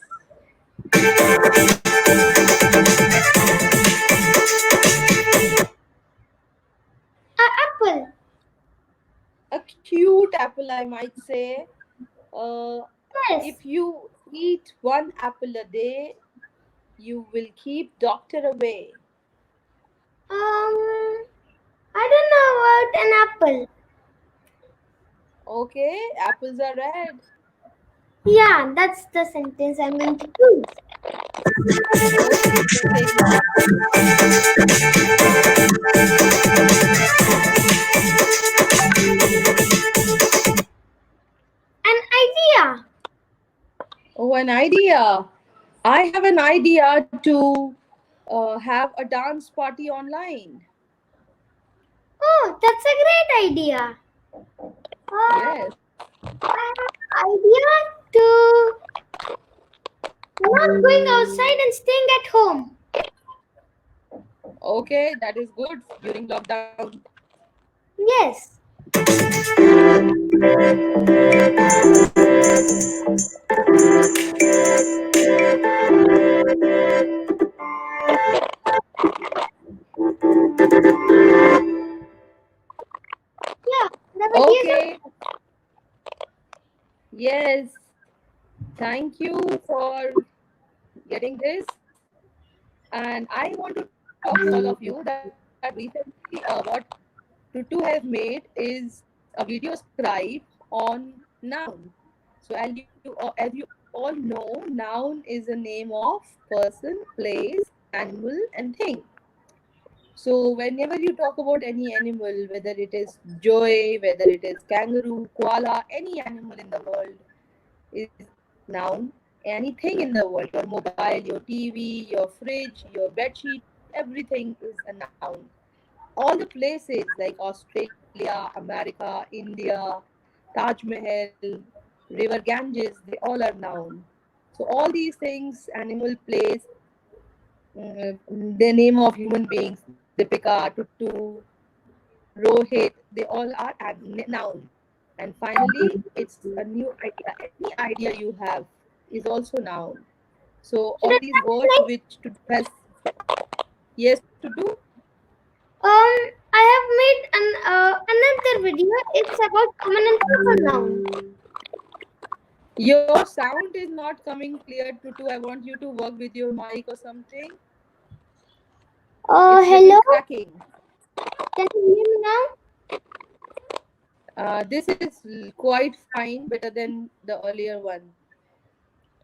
[SPEAKER 3] A apple.
[SPEAKER 1] A cute apple, I might say. Uh,
[SPEAKER 3] Yes.
[SPEAKER 1] if you eat one apple a day, you will keep doctor away.
[SPEAKER 3] I don't know about an apple.
[SPEAKER 1] Okay, apples are red.
[SPEAKER 3] Yeah, that's the sentence I'm going to use.
[SPEAKER 1] Okay, so take note.
[SPEAKER 3] An idea.
[SPEAKER 1] Oh, an idea. I have an idea to have a dance party online.
[SPEAKER 3] Oh, that's a great idea.
[SPEAKER 1] Yes.
[SPEAKER 3] I have an idea to not going outside and staying at home.
[SPEAKER 1] Okay, that is good during lockdown.
[SPEAKER 3] Yes. Yeah, the videos
[SPEAKER 1] Okay. Yes. Thank you for getting this. And I want to talk to all of you that recently what Tutu has made is a video scribe on noun. So as you all know, noun is a name of person, place, animal, and thing. So whenever you talk about any animal, whether it is joy, whether it is kangaroo, koala, any animal in the world is noun. anything in the world, your mobile, your TV, your fridge, your bed sheet, everything is a noun. All the places like Australia, America, India, Taj Mahal, River Ganges, they all are noun. So all these things, animal, place, the name of human beings, Deepika, Tuttu, Rohit, they all are noun. And finally, it's a new idea. Any idea you have is also noun. So all
[SPEAKER 3] Shraddha,
[SPEAKER 1] these words
[SPEAKER 3] like,
[SPEAKER 1] which Tuttu has, yes, Tuttu,
[SPEAKER 3] I have made another video. It's about common and proper noun.
[SPEAKER 1] your sound is not coming clear, Tuttu. I want you to work with your mic or something. It's little
[SPEAKER 3] Hello.
[SPEAKER 1] cracking.
[SPEAKER 3] Can you hear me now?
[SPEAKER 1] This is quite fine, better than the earlier one.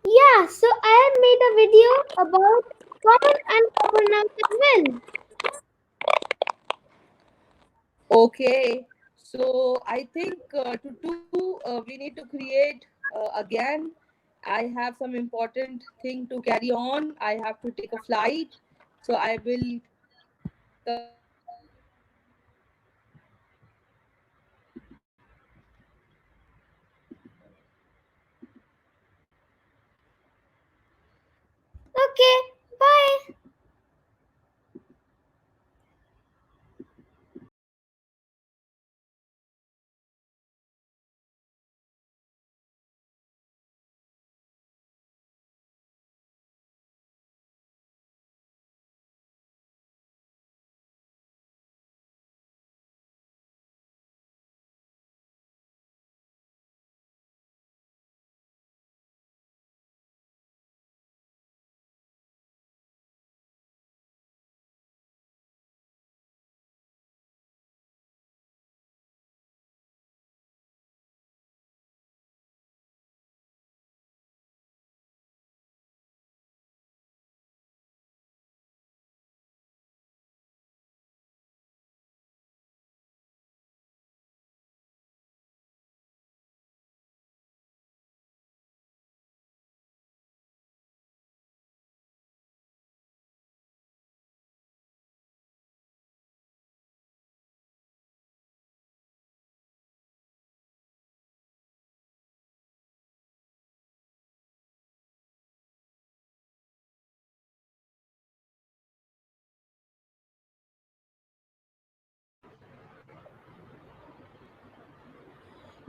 [SPEAKER 3] Yeah. So I have made a video about common and proper nouns as well.
[SPEAKER 1] Okay, so I think we need to create again. I have some important thing to carry on. I have to take a flight, so I will come back again and
[SPEAKER 3] Okay. Bye.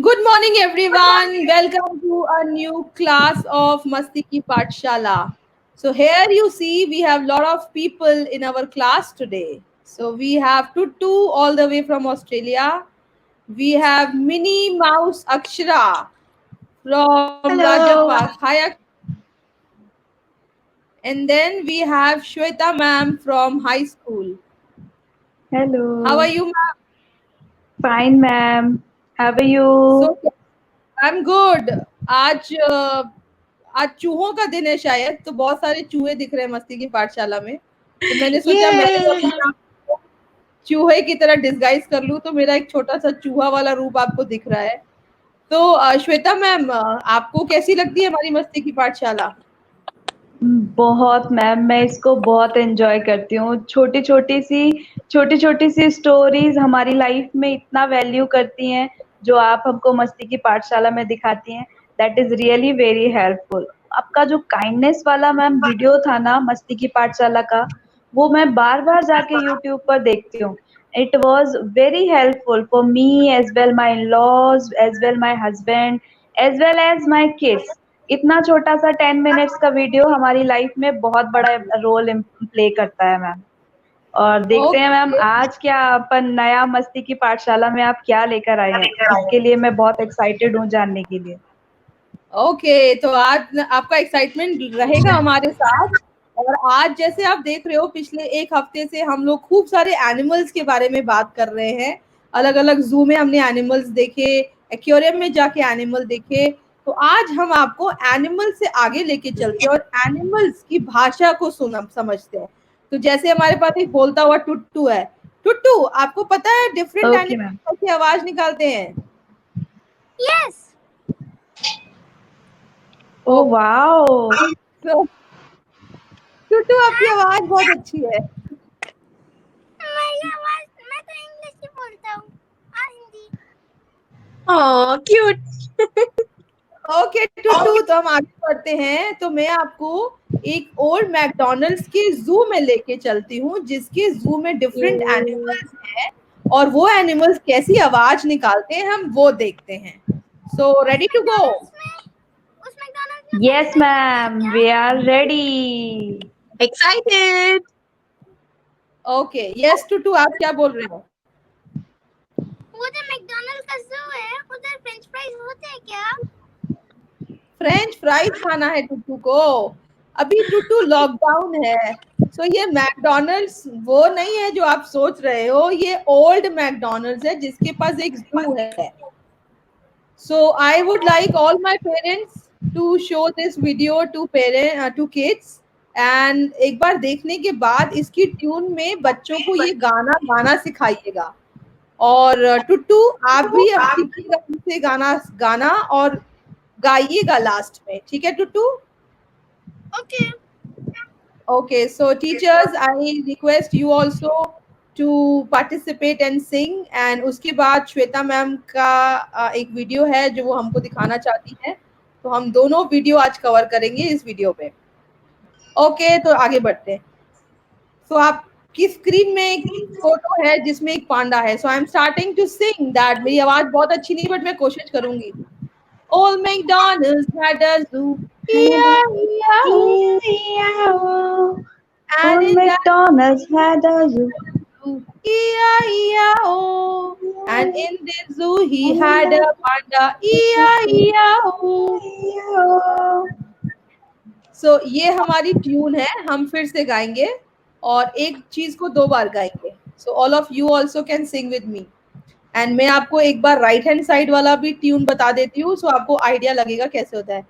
[SPEAKER 1] good morning, everyone. Welcome to a new class of Masti Ki Pathshala. So here you see we have a lot of people in our class today. So we have Tuttu all the way from Australia. We have Minnie Mouse Akshara from Raja Park.
[SPEAKER 5] Hello.
[SPEAKER 1] Hi, and then we have Shweta ma'am from high school. How are
[SPEAKER 5] Hello.
[SPEAKER 1] you, ma'am?
[SPEAKER 5] Fine, ma'am. How are you?
[SPEAKER 1] So I'm good. आज आज चूहों का दिन है शायद, तो बहुत सारे चूहे दिख रहे हैं मस्ती की पाठशाला में। तो मैंने सोचा मैं भी
[SPEAKER 5] Yay!
[SPEAKER 1] अपने आप को चूहे की तरह डिस्गाइज कर लूं, तो मेरा एक छोटा सा चूहा वाला रूप आपको दिख रहा है। तो श्वेता मैम, आपको कैसी लगती है हमारी मस्ती की पाठशाला?
[SPEAKER 5] बहुत मैम, मैं इसको बहुत एंजॉय करती हूँ। छोटी छोटी सी स्टोरीज हमारी लाइफ में इतना वैल्यू करती हैं, जो आप हमको मस्ती की पाठशाला में दिखाती हैं। That is really very helpful. आपका जो काइंडनेस वाला मैम वीडियो था ना मस्ती की पाठशाला का, वो मैं बार बार जाके यूट्यूब पर देखती हूँ। It was very helpful for me as well my in laws, as well my husband, as well as my kids. इतना छोटा सा 10 मिनट्स का वीडियो हमारी लाइफ में बहुत बड़ा रोल प्ले करता है मैम। और देखते हैं मैम
[SPEAKER 1] ओके।
[SPEAKER 5] आज क्या अपन नया मस्ती की पाठशाला में आप क्या लेकर आए हैं, इसके लिए मैं बहुत एक्साइटेड हूँ जानने के लिए।
[SPEAKER 1] ओके, तो आज आपका एक्साइटमेंट रहेगा हमारे साथ। और आज जैसे आप देख रहे हो, पिछले एक हफ्ते से हम लोग खूब सारे एनिमल्स के बारे में बात कर रहे हैं। अलग अलग जू में हमने एनिमल्स देखे, एक्वेरियम में जाके एनिमल देखे। तो आज हम आपको एनिमल से आगे लेके चलते हैं और एनिमल्स की भाषा को सुन समझते हैं। तो जैसे हमारे पास एक बोलता हुआ टुट्टू है। टुट्टू, आपको पता है डिफरेंट
[SPEAKER 5] ओके
[SPEAKER 1] एनिमल
[SPEAKER 5] मैम।
[SPEAKER 1] कैसे आवाज निकालते हैं?
[SPEAKER 2] Yes.
[SPEAKER 5] Oh wow.
[SPEAKER 1] So, Totu आपकी आवाज बहुत अच्छी है.
[SPEAKER 3] मैं तो इंग्लिश ही बोलता हूँ और Hindi.
[SPEAKER 6] Oh, cute.
[SPEAKER 1] Okay Tutu, तो हम आगे बढ़ते हैं. तो मैं आपको एक ओल्ड मैकडोनल्ड्स के जू में लेके चलती हूँ, जिसके जू में डिफरेंट एनिमल्स हैं और वो एनिमल्स कैसी आवाज निकालते हैं हम वो देखते हैं. So ready to go?
[SPEAKER 3] उस मैकडॉनल्ड्स में
[SPEAKER 5] Yes, ma'am. We are ready.
[SPEAKER 6] Excited.
[SPEAKER 1] Okay yes Tutu, आप क्या बोल रहे हो?
[SPEAKER 3] वो जो मैकडॉनल्ड का जू है उधर फ्रेंच फ्राइज होते हैं क्या?
[SPEAKER 1] फ्रेंच फ्राइज खाना है टुटू को? अभी टुटू लॉकडाउन है. सो ये मैकडोनल्ड्स वो नहीं है जो आप सोच रहे हो. ये ओल्ड मैकडोनल्ड्स है जिसके पास एक जू है. So I would like all my parents to show this video to kids. And एक बार देखने के बाद इसकी ट्यून में बच्चों को ये गाना गाना सिखाइएगा. और टुट्टू आप भी अब सीखिएगा हमसे गाना गाना और गाइएगा लास्ट में. ठीक है टुट्टू?
[SPEAKER 3] Okay.
[SPEAKER 1] Okay, so teachers, I request you also to participate and sing. And उसके बाद श्वेता मैम का एक वीडियो है जो वो हमको दिखाना चाहती है. तो हम दोनों वीडियो आज कवर करेंगे इस वीडियो पे. ओके, तो आगे बढ़ते हैं. तो आपकी स्क्रीन में एक फोटो है जिसमें एक पांडा है. So I am starting to sing that. मेरी आवाज बहुत अच्छी नहीं बट मैं कोशिश करूंगी. Old MacDonald's had a zoo. E-I-E-I-O. And
[SPEAKER 5] Old
[SPEAKER 1] in that
[SPEAKER 5] MacDonald's had a zoo.
[SPEAKER 1] zoo, E-I-E-I-O. And in this zoo he had a panda. E-I-E-I-O. So ये हमारी ट्यून है. हम फिर से गाएंगे और एक चीज को 2 बार गाएंगे. So all of you also can sing with me. And मैं आपको एक बार राइट हैंड साइड वाला भी ट्यून बता देती हूँ, सो आपको आइडिया लगेगा कैसे होता है.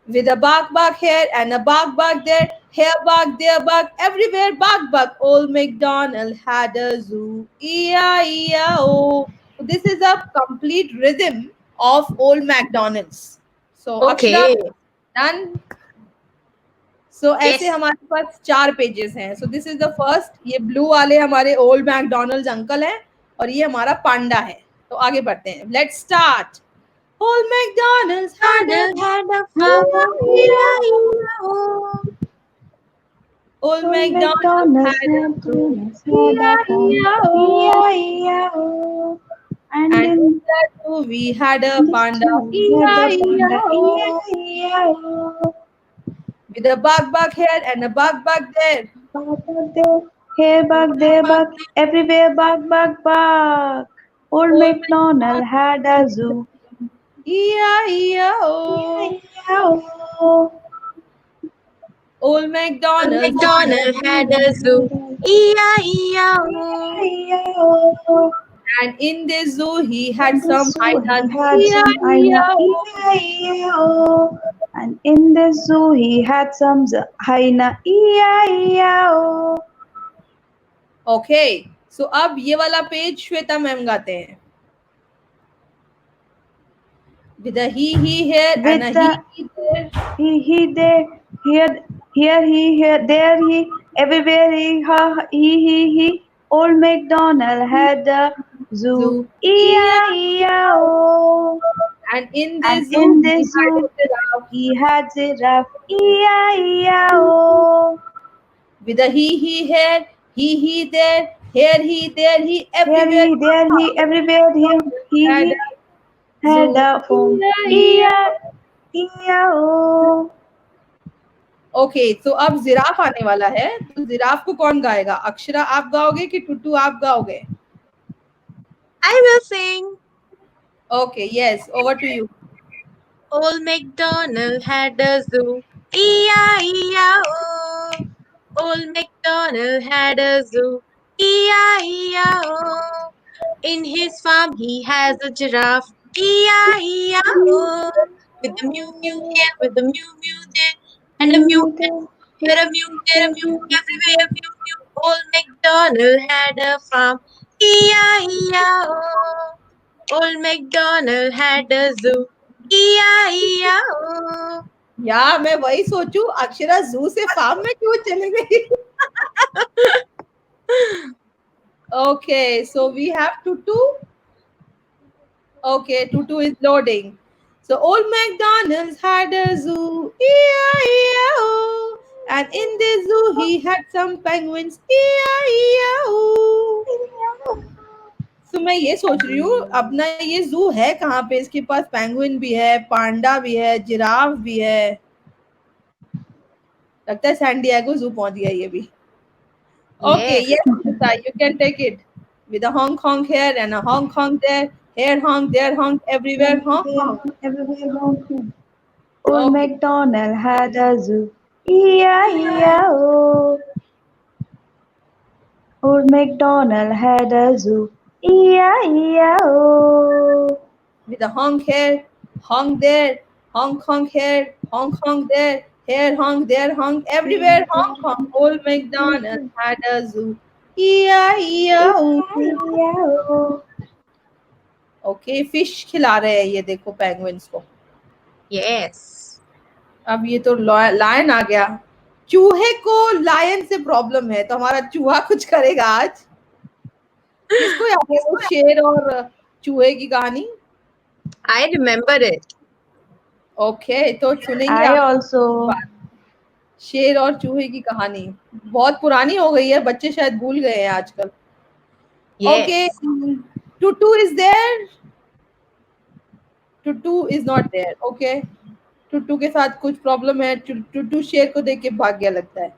[SPEAKER 1] With a bark bark here and a bark bark there, there bark everywhere, bark. Old MacDonald had a zoo. E-I-E-I-O. So this is a complete rhythm of Old MacDonald's. So Akshara,
[SPEAKER 6] Okay.
[SPEAKER 1] done. So ऐसे
[SPEAKER 6] Yes.
[SPEAKER 1] हमारे पास 4 pages हैं. So this is the first. ये blue वाले हमारे old McDonald's uncle हैं और ये हमारा पांडा है. तो आगे बढ़ते हैं. Let's start. Old MacDonald's had a
[SPEAKER 6] E-I-E-I-O.
[SPEAKER 1] Old
[SPEAKER 5] Old
[SPEAKER 1] MacDonald
[SPEAKER 5] MacDonald's
[SPEAKER 1] had a
[SPEAKER 5] had
[SPEAKER 1] zoo.
[SPEAKER 5] a farm.
[SPEAKER 1] E-I-E-I-O.
[SPEAKER 5] E-I-E-I-O. And
[SPEAKER 1] And
[SPEAKER 5] in
[SPEAKER 1] in that zoo we had a panda.
[SPEAKER 5] we had a panda.
[SPEAKER 1] E-I-E-I-O.
[SPEAKER 5] E-I-E-I-O.
[SPEAKER 1] With a bark here and a bark there.
[SPEAKER 5] Bark, bark there, here bark, there bark, everywhere bark. Old
[SPEAKER 1] Old
[SPEAKER 5] MacDonald had a zoo.
[SPEAKER 1] E-I-E-I-O.
[SPEAKER 5] E-I-E-I-O.
[SPEAKER 1] Old MacDonald
[SPEAKER 6] McDonald had a zoo. E-I-E-I-O.
[SPEAKER 5] E-I-E-I-O.
[SPEAKER 1] and in this zoo he had
[SPEAKER 5] In
[SPEAKER 1] some
[SPEAKER 5] this zoo
[SPEAKER 1] hyenas.
[SPEAKER 5] he had some hyena.
[SPEAKER 1] E-I-E-I-O.
[SPEAKER 5] E-I-E-I-O. And in this zoo he had some hyena. E-I-E-I-O.
[SPEAKER 1] Okay, so अब ये वाला page Shweta ma'am गाते हैं. With a he here and
[SPEAKER 5] With
[SPEAKER 1] a
[SPEAKER 5] the
[SPEAKER 1] he there.
[SPEAKER 5] he there, here there he, everywhere he. Old MacDonald had a zoo.
[SPEAKER 1] Zoo.
[SPEAKER 5] E-I-E-I-O.
[SPEAKER 1] And in this
[SPEAKER 5] And
[SPEAKER 1] zoo
[SPEAKER 5] in this
[SPEAKER 1] he had
[SPEAKER 5] zoo
[SPEAKER 1] a giraffe.
[SPEAKER 5] he had giraffe. E-I-E-I-O.
[SPEAKER 1] With a he here, he there, here he there, he
[SPEAKER 5] Here
[SPEAKER 1] everywhere.
[SPEAKER 5] he, there he, everywhere he
[SPEAKER 1] Had
[SPEAKER 5] had a phone. E-I-E-I-O.
[SPEAKER 1] Okay, तो अब giraffe आने वाला है. तो giraffe को कौन गाएगा? अक्षरा आप गाओगे कि टुट्टू आप गाओगे?
[SPEAKER 6] I will sing.
[SPEAKER 1] Okay, yes, over to you.
[SPEAKER 6] Old MacDonald had a zoo. E-I-E-I-O. Old MacDonald had a zoo. E-I-E-I-O. In his farm he has a giraffe. E-I-E-I-O. With the mew mew here, with the mew mew there, and a mew here a mew, there a mew, everywhere mew mew. Old MacDonald had a farm. E-I-E-I-O. Old MacDonald had a zoo. E-I-E-I-O.
[SPEAKER 1] या मैं वही सोचूं, अक्षरा जू से farm में क्यों चली गई? Okay, so we have Tutu. Okay, Tutu is loading. So old MacDonald's had a zoo, E-I-E-I-O. And in the zoo he had some penguins, E-I-E-I-O. तो मैं ये सोच रही हूँ अपना ये जू है कहाँ पे? इसके पास पेंगुइन भी है, पांडा भी है, जिराफ भी है। लगता है सैन डिएगो जू पहुंच गया ये भी। Okay,
[SPEAKER 6] Yes.
[SPEAKER 1] yes, Shweta, you can take it. With a honk honk here and a honk honk there, here honk, there honk, everywhere honk honk.
[SPEAKER 5] Everywhere honking. Old
[SPEAKER 1] Okay,
[SPEAKER 5] MacDonald had a zoo. E-I-E-I-O. Old MacDonald had a zoo. E-I-E-I-O.
[SPEAKER 1] with a honk here, honk there, honk here, honk there, here honk, there honk, everywhere honk honk. Old MacDonald had a zoo. E-I-E-I-O.
[SPEAKER 5] E-I-E-I-O.
[SPEAKER 1] Okay, fish खिला रहे हैं ये देखो penguins को।
[SPEAKER 6] Yes.
[SPEAKER 1] अब ये तो lion आ गया। चूहे को लायन से प्रॉब्लम है, तो हमारा चूहा कुछ करेगा आज। किसको याद है वो शेर और चूहे की कहानी?
[SPEAKER 6] I remember it.
[SPEAKER 1] ओके, तो सुनेंगे
[SPEAKER 5] I
[SPEAKER 1] आप
[SPEAKER 5] also.
[SPEAKER 1] शेर और चूहे की कहानी। बहुत पुरानी हो गई है, बच्चे शायद भूल गए हैं आजकल।
[SPEAKER 6] Yes.
[SPEAKER 1] Okay, Tutu is there? Tutu is not there. Okay, Tutu के साथ कुछ प्रॉब्लम है। टुटू शेर को देख के भाग गया लगता है।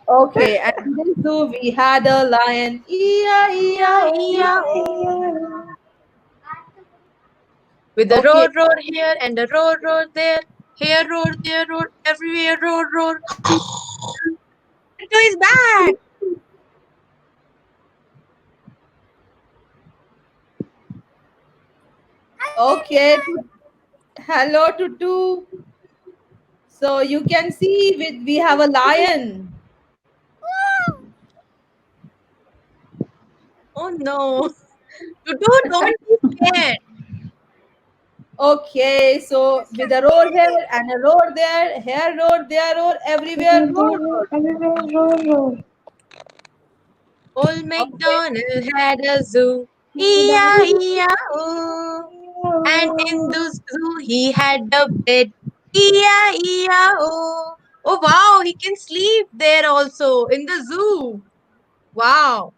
[SPEAKER 1] Okay, and in this zoo we had a lion. E-I-E-I-O.
[SPEAKER 6] With a
[SPEAKER 1] Okay,
[SPEAKER 6] roar, roar here and a roar, roar there. Here, roar, there, roar, everywhere, roar, roar. Tutu is back.
[SPEAKER 1] okay. Hello, Tutu. So you can see we have a lion.
[SPEAKER 6] Oh no. Tutu, don't be scared.
[SPEAKER 1] Okay, so with a roar here and a roar there, here roar, there roar, everywhere roar, roar.
[SPEAKER 5] Everywhere roar, roar.
[SPEAKER 6] Old
[SPEAKER 1] Okay,
[SPEAKER 6] MacDonald had a zoo. E-I-E-I-O. And in the zoo he had a bed. E-I-E-I-O. Oh wow, he can sleep there also in the zoo. Wow.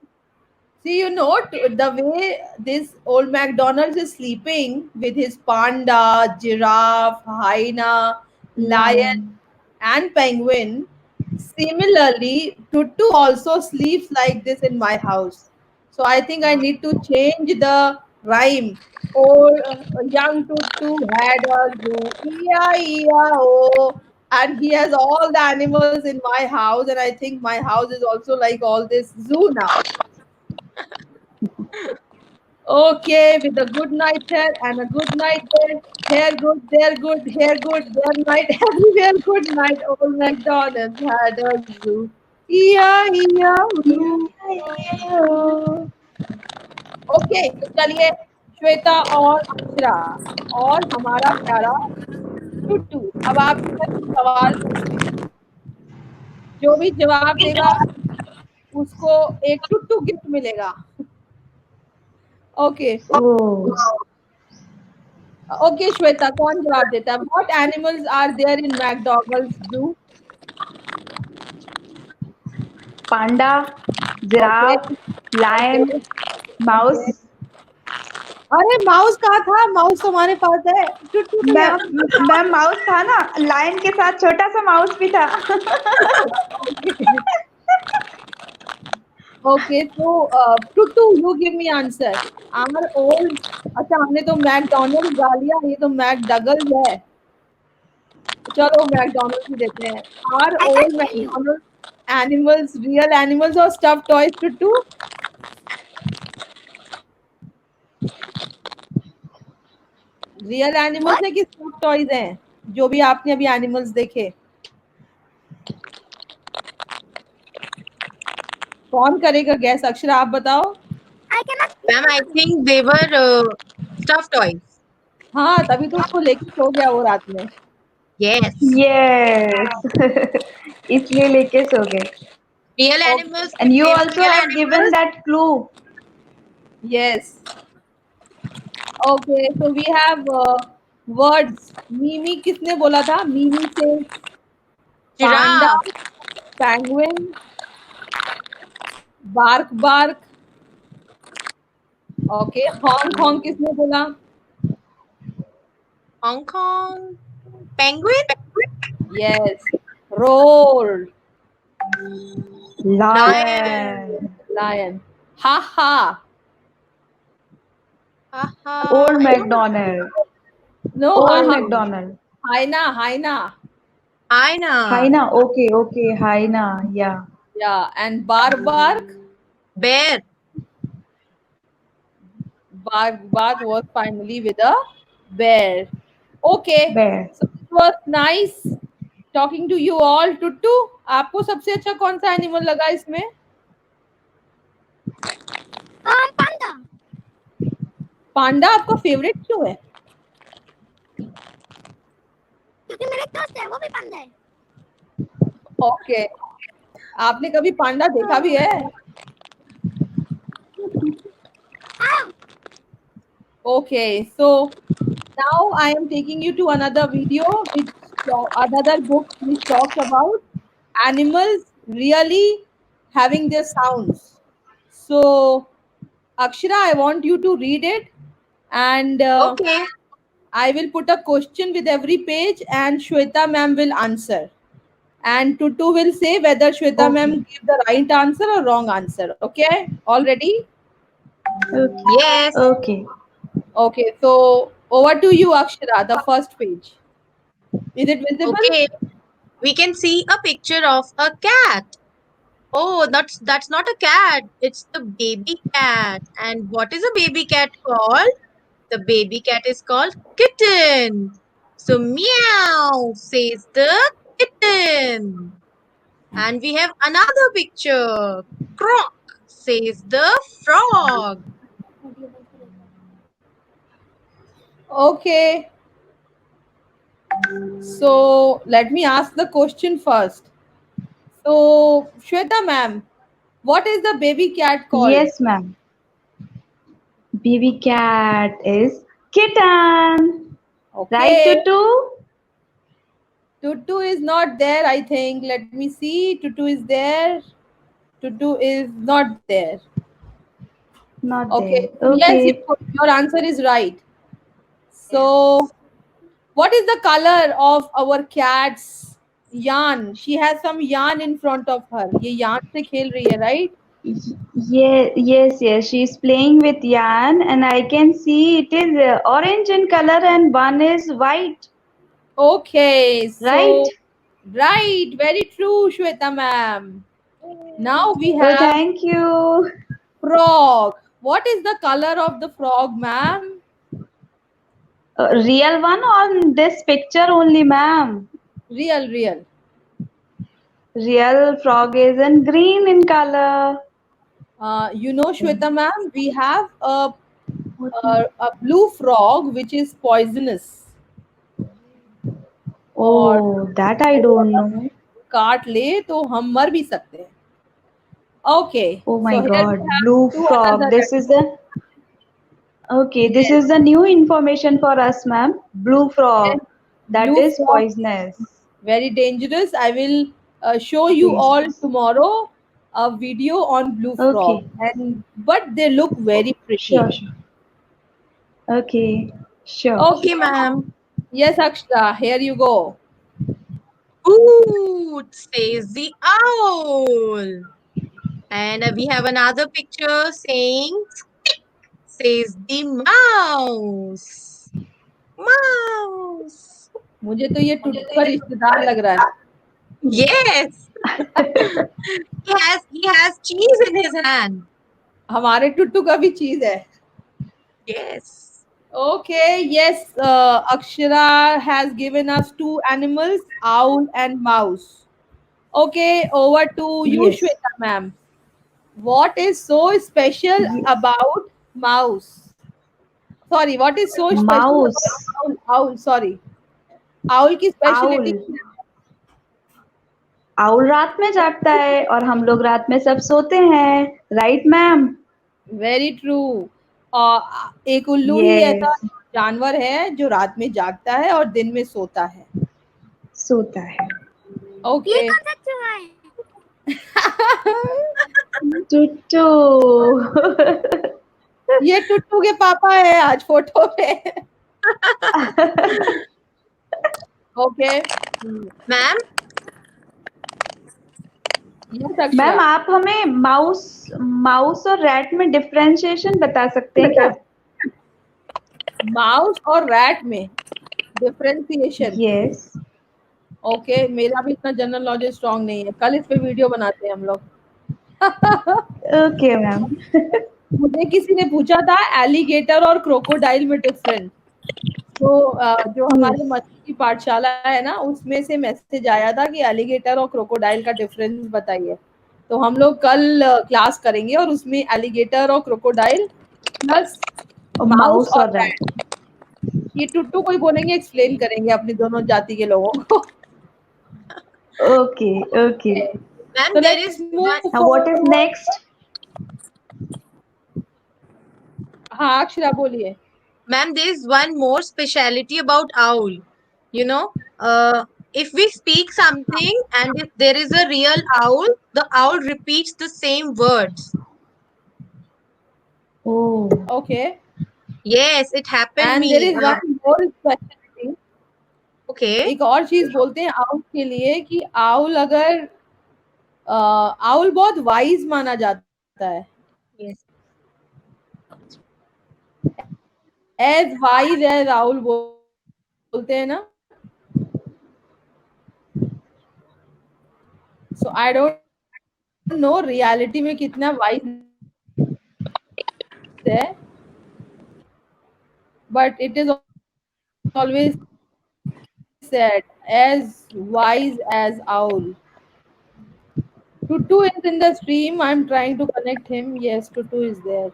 [SPEAKER 1] see, the way this old MacDonald is sleeping with his panda, giraffe, hyena, lion,
[SPEAKER 5] Lion.
[SPEAKER 1] and penguin. Similarly, Tutu also sleeps like this in my house. So I think I need to change the rhyme. Old young Tutu had a zoo, E-I-E-I-O, and he has all the animals in my house, and I think my house is also like all this zoo now. Okay, with a good night here and a good night there. Here good, there good, here good, there night, everywhere good night. Old MacDonald had a zoo. E-I-E-I-O.
[SPEAKER 5] E-I-E-I-O.
[SPEAKER 1] Okay, तो चलिए श्वेता और अक्षरा और हमारा प्यारा टुट्टू, अब आपसे सवाल पूछते हैं। जो भी जवाब देगा उसको एक टुट्टू गिफ्ट मिलेगा। Okay,
[SPEAKER 5] Oh.
[SPEAKER 1] ओके श्वेता, कौन जवाब देता है? What animals are there in McDougal's zoo?
[SPEAKER 5] Panda,
[SPEAKER 1] okay,
[SPEAKER 5] giraffe, lion,
[SPEAKER 1] okay,
[SPEAKER 5] mouse.
[SPEAKER 1] Okay. अरे माउस कहाँ था? माउस तो हमारे पास है। टुट्टू तो यहाँ
[SPEAKER 5] मैम माउस था ना, लायन के साथ छोटा सा माउस भी था।
[SPEAKER 1] ओके, तो टुट्टू you give me answer. Are old, अच्छा हमने तो मैकडॉनल्ड गा लिया, ये तो मैकडगल है। चलो मैकडॉनल्ड ही देते हैं। Are old MacDonald animals real animals और stuff toys Tuttu? Real animals है कि स्टफ टॉयज हैं? जो भी आपने अभी एनिमल्स देखे, कौन करेगा गैस? अक्षरा आप बताओ।
[SPEAKER 6] Ma'am, I think they were stuffed toys.
[SPEAKER 1] हाँ, तभी तो उसको लेके सो गया वो रात में.
[SPEAKER 6] Yes.
[SPEAKER 5] Yes. इसलिए लेके सो गए.
[SPEAKER 6] Real
[SPEAKER 1] Okay.
[SPEAKER 6] animals
[SPEAKER 5] And
[SPEAKER 6] can
[SPEAKER 5] you
[SPEAKER 6] name
[SPEAKER 5] also
[SPEAKER 6] real
[SPEAKER 5] have given
[SPEAKER 6] animals.
[SPEAKER 5] that clue.
[SPEAKER 1] Yes. Okay. So we have words. Mimi किसने बोला था? Mimi says panda,
[SPEAKER 6] Giraffe.
[SPEAKER 1] penguin, bark bark. Okay. Honk honk किसने बोला?
[SPEAKER 6] Hong Kong. Penguin.
[SPEAKER 1] Yes. Roar.
[SPEAKER 6] Lion.
[SPEAKER 5] Lion.
[SPEAKER 1] Lion. Ha ha.
[SPEAKER 6] Haha.
[SPEAKER 5] Old MacDonald.
[SPEAKER 1] No ha
[SPEAKER 5] Old
[SPEAKER 1] ha.
[SPEAKER 5] MacDonald.
[SPEAKER 1] Hyena hyena.
[SPEAKER 6] Hyena.
[SPEAKER 5] Hyena. Okay, okay. Hyena. Yeah.
[SPEAKER 1] Yeah. And bark bark.
[SPEAKER 6] Bear.
[SPEAKER 1] Bark bark was finally with a bear. Okay.
[SPEAKER 5] Bear.
[SPEAKER 1] So it was nice talking to you all. टुट्टू आपको सबसे अच्छा कौन सा animal लगा इसमें?
[SPEAKER 3] Panda.
[SPEAKER 1] पांडा आपका favourite क्यों है?
[SPEAKER 3] क्योंकि मेरे दोस्त है वो भी पांडा है.
[SPEAKER 1] ओके. आपने कभी पांडा देखा भी है? Okay, so now I am taking you to another video which another book which talks about animals really having their sounds. So Akshara, I want you to read it, and
[SPEAKER 6] Okay.
[SPEAKER 1] I will put a question with every page, and Shweta ma'am will answer. And Tutu will say whether Shweta
[SPEAKER 5] Okay.
[SPEAKER 1] ma'am gave the right answer or wrong answer. Okay, all ready?
[SPEAKER 5] Okay.
[SPEAKER 6] Yes.
[SPEAKER 5] Okay.
[SPEAKER 1] Okay, so over to you, Akshara, the first page. Is it visible?
[SPEAKER 6] Okay. We can see a picture of a cat. Oh, that's not a cat. It's the baby cat. And what is a baby cat called? The baby cat is called kitten. So meow says the kitten. And we have another picture. Croak says the frog.
[SPEAKER 1] Okay, so let me ask the question first. So, Shweta ma'am, what is the baby cat called?
[SPEAKER 5] Yes, ma'am. Baby cat is kitten. Right,
[SPEAKER 1] Okay,
[SPEAKER 5] Tutu?
[SPEAKER 1] Tutu is not there, I think. Let me see. Tutu is there. Tutu is not there.
[SPEAKER 5] Not
[SPEAKER 1] Okay,
[SPEAKER 5] there.
[SPEAKER 1] so yes,
[SPEAKER 5] Okay.
[SPEAKER 1] your answer is right. So, what is the color of our cat's yarn? She has some yarn in front of her. ये yarn से खेल रही है, right?
[SPEAKER 5] Yes. She's playing with yarn, and I can see it is orange in color, and one is white.
[SPEAKER 1] Okay,
[SPEAKER 5] Right?
[SPEAKER 1] so right, very true, Shweta ma'am. Now we
[SPEAKER 5] Oh,
[SPEAKER 1] have
[SPEAKER 5] thank you.
[SPEAKER 1] frog. What is the color of the frog, ma'am?
[SPEAKER 5] Real one on this picture only, ma'am.
[SPEAKER 1] Real, real.
[SPEAKER 5] Real frog is in green in color.
[SPEAKER 1] Shweta ma'am, we have a blue frog which is poisonous. और
[SPEAKER 5] Oh, that I
[SPEAKER 1] वो
[SPEAKER 5] don't
[SPEAKER 1] अगर
[SPEAKER 5] know.
[SPEAKER 1] काट ले तो हम मर भी सकते हैं. Okay,
[SPEAKER 5] Oh
[SPEAKER 1] so
[SPEAKER 5] my
[SPEAKER 1] here we
[SPEAKER 5] God,
[SPEAKER 1] have
[SPEAKER 5] blue
[SPEAKER 1] two
[SPEAKER 5] frog.
[SPEAKER 1] another
[SPEAKER 5] This is
[SPEAKER 1] animals.
[SPEAKER 5] the okay. This
[SPEAKER 1] Yes,
[SPEAKER 5] is the new information for us, ma'am. Blue
[SPEAKER 1] yes,
[SPEAKER 5] frog. That
[SPEAKER 1] blue
[SPEAKER 5] is
[SPEAKER 1] frog,
[SPEAKER 5] poisonous.
[SPEAKER 1] very dangerous. I will show you all
[SPEAKER 5] Dangerous.
[SPEAKER 1] tomorrow a video on blue frog,
[SPEAKER 5] Okay.
[SPEAKER 1] and but they look very pretty.
[SPEAKER 5] Sure. Okay. Sure.
[SPEAKER 6] Okay,
[SPEAKER 1] Okay,
[SPEAKER 6] ma'am.
[SPEAKER 1] yes, Akshara, here you go.
[SPEAKER 6] Hoot says the owl. And we have another picture saying says the mouse. Mouse.
[SPEAKER 1] मुझे तो ये टुट्टू का रिश्तेदार लग रहा है.
[SPEAKER 6] Yes. he has cheese in his hand.
[SPEAKER 1] हमारे टुट्टू का भी चीज है.
[SPEAKER 6] Yes.
[SPEAKER 1] Okay, yes, Akshara has given us two animals, owl and mouse. Okay, over to you,
[SPEAKER 5] Yes.
[SPEAKER 1] Shweta ma'am. What is so special
[SPEAKER 5] Ye-
[SPEAKER 1] about mouse? Sorry, what is so special
[SPEAKER 5] mouse,
[SPEAKER 1] about owl? Owl, sorry, owl की
[SPEAKER 5] owl.
[SPEAKER 1] Speciality?
[SPEAKER 5] Owl रात में जागता है और हम लोग रात में सब सोते हैं, राइट मैम?
[SPEAKER 1] Very true. एक उल्लू ही ऐसा
[SPEAKER 5] यस,
[SPEAKER 1] जानवर है जो रात में जागता है और दिन में सोता है।
[SPEAKER 5] सोता है।
[SPEAKER 2] ये
[SPEAKER 1] ओके।
[SPEAKER 2] कौन सा चूहा है?
[SPEAKER 5] टुट्टू।
[SPEAKER 1] ये टुट्टू के पापा है आज फोटो पे। Okay.
[SPEAKER 6] Ma'am,
[SPEAKER 1] yes Akshara.
[SPEAKER 5] Ma'am आप हमें माउस माउस और रैट में डिफरेंशिएशन बता सकते हैं क्या?
[SPEAKER 1] माउस और रैट में डिफरेंशिएशन?
[SPEAKER 5] यस।
[SPEAKER 1] ओके, मेरा भी इतना जनरल नॉलेज स्ट्रांग नहीं है, कल इस पे वीडियो बनाते हैं हम लोग।
[SPEAKER 5] Okay ma'am.
[SPEAKER 1] मुझे किसी ने पूछा था एलिगेटर और क्रोकोडाइल में डिफरेंस। तो जो हमारे मछली की पाठशाला है ना, उसमें से मैसेज आया था कि एलिगेटर और क्रोकोडाइल का डिफरेंस बताइए। तो हम लोग कल क्लास करेंगे और उसमें एलिगेटर और क्रोकोडाइल प्लस माउस
[SPEAKER 5] माउस
[SPEAKER 1] और
[SPEAKER 5] और
[SPEAKER 1] रैट,
[SPEAKER 5] रैट।
[SPEAKER 1] ये टुट्टू को ही बोलेंगे, एक्सप्लेन करेंगे अपनी दोनों जाति के लोगों को।
[SPEAKER 5] Okay okay.
[SPEAKER 6] Ma'am,
[SPEAKER 1] So
[SPEAKER 6] there
[SPEAKER 1] let's
[SPEAKER 6] is one.
[SPEAKER 1] move
[SPEAKER 5] now what is
[SPEAKER 1] forward.
[SPEAKER 5] Next?
[SPEAKER 1] हाँ अक्षरा बोलिए।
[SPEAKER 6] Ma'am, there is one more speciality about owl. You know, if we speak something and if there is a real owl, the owl repeats the same words.
[SPEAKER 5] Oh,
[SPEAKER 1] okay.
[SPEAKER 6] Yes, it happened
[SPEAKER 1] and there
[SPEAKER 6] me.
[SPEAKER 1] Is one more speciality.
[SPEAKER 6] Okay.
[SPEAKER 1] एक और चीज बोलते हैं owl के लिए कि owl अगर owl बहुत वाइज माना जाता है,
[SPEAKER 6] Yes.
[SPEAKER 1] As wise as owl बोलते हैं ना। So I don't know reality में कितना वाइज है, but it is always said as wise as owl. Tutu is in the stream. I'm trying to connect him. Yes, Tutu is there.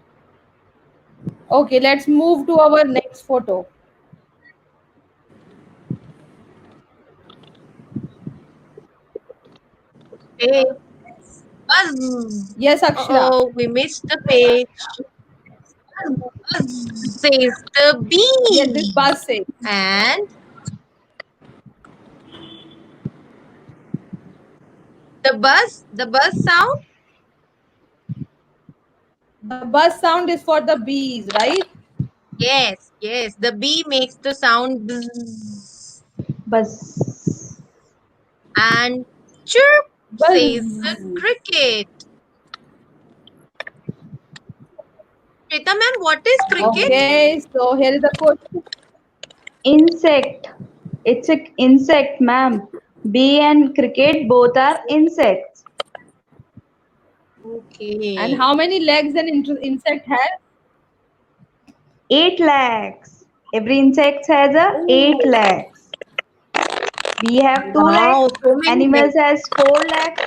[SPEAKER 1] Okay, let's move to our next photo.
[SPEAKER 6] Hey. Buzz.
[SPEAKER 1] Yes, Akshara.
[SPEAKER 6] Oh, we missed the page. Buzz says the
[SPEAKER 1] Yes, this
[SPEAKER 6] bee.
[SPEAKER 1] bus says.
[SPEAKER 6] And the buzz sound.
[SPEAKER 1] The bus sound is for the bees, right?
[SPEAKER 6] Yes, yes. The bee makes the sound buzz.
[SPEAKER 5] बस।
[SPEAKER 6] And chirp says the
[SPEAKER 1] Buzz.
[SPEAKER 6] cricket. Shweta ma'am, what is cricket?
[SPEAKER 1] Okay, so here is the question.
[SPEAKER 5] Insect. It's an insect, ma'am. Bee and cricket both are insects.
[SPEAKER 1] And
[SPEAKER 6] Okay.
[SPEAKER 1] how many legs an insect has?
[SPEAKER 5] 8 legs. Every insect has a 8
[SPEAKER 6] Oh,
[SPEAKER 5] legs. Bee have 2
[SPEAKER 6] wow,
[SPEAKER 5] legs.
[SPEAKER 6] so many
[SPEAKER 5] Animals
[SPEAKER 6] legs.
[SPEAKER 5] has 4 legs.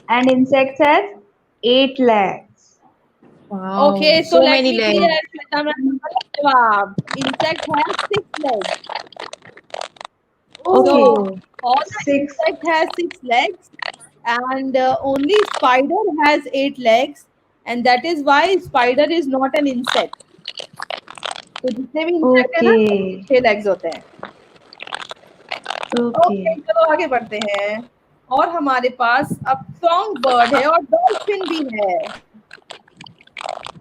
[SPEAKER 5] And insects has 8 legs.
[SPEAKER 6] Wow,
[SPEAKER 1] Okay, so
[SPEAKER 6] so
[SPEAKER 1] let
[SPEAKER 6] many
[SPEAKER 1] me clear
[SPEAKER 6] legs.
[SPEAKER 1] Shweta ma'am. Insect has 6 legs.
[SPEAKER 5] Okay.
[SPEAKER 1] So
[SPEAKER 6] Oh,
[SPEAKER 1] all the
[SPEAKER 5] 6.
[SPEAKER 1] insect has 6 legs, and only spider has 8 legs, and that is why spider is not an insect. तो जितने भी insect है ना,
[SPEAKER 5] Okay.
[SPEAKER 1] 6 legs होते हैं। Okay,
[SPEAKER 5] Okay.
[SPEAKER 1] चलो आगे बढ़ते हैं। और हमारे पास अब सॉन्ग बर्ड है और डॉल्फिन भी है।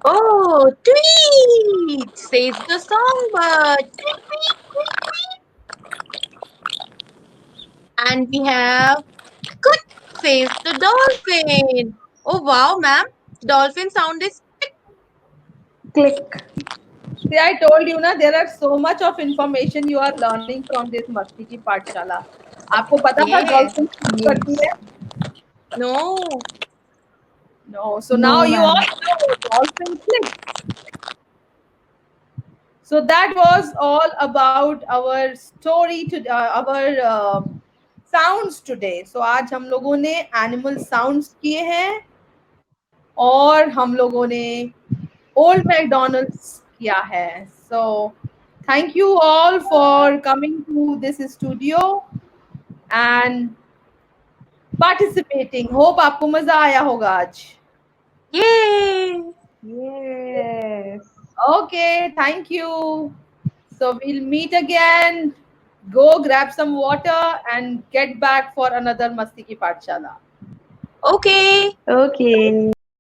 [SPEAKER 6] oh, tweet says the songbird. Tweet, tweet, tweet, tweet. And we have good says the dolphin. Oh wow, ma'am. Dolphin sound is
[SPEAKER 5] Click.
[SPEAKER 1] See, I told you ना, there are so much of information you are learning from this मस्ती की पाठशाला। आपको पता था
[SPEAKER 6] yes.
[SPEAKER 1] Dolphin करती
[SPEAKER 5] Yes.
[SPEAKER 1] है?
[SPEAKER 6] No.
[SPEAKER 1] No, so now
[SPEAKER 5] No,
[SPEAKER 1] you all
[SPEAKER 5] ma'am.
[SPEAKER 1] know dolphin click. So that was all about our story to our sounds today. So आज हम लोगों ने animal sounds किए हैं और हम लोगों ने ओल्ड मैकडोनल्ड्स किया है। So thank you all for coming to this studio and participating. Hope आपको मजा आया होगा आज.
[SPEAKER 6] Yay!
[SPEAKER 5] Yes.
[SPEAKER 1] Okay, thank you. So we'll meet again. Go grab some water and get back for another Masti Ki Pathshala.
[SPEAKER 6] Okay.
[SPEAKER 5] Okay.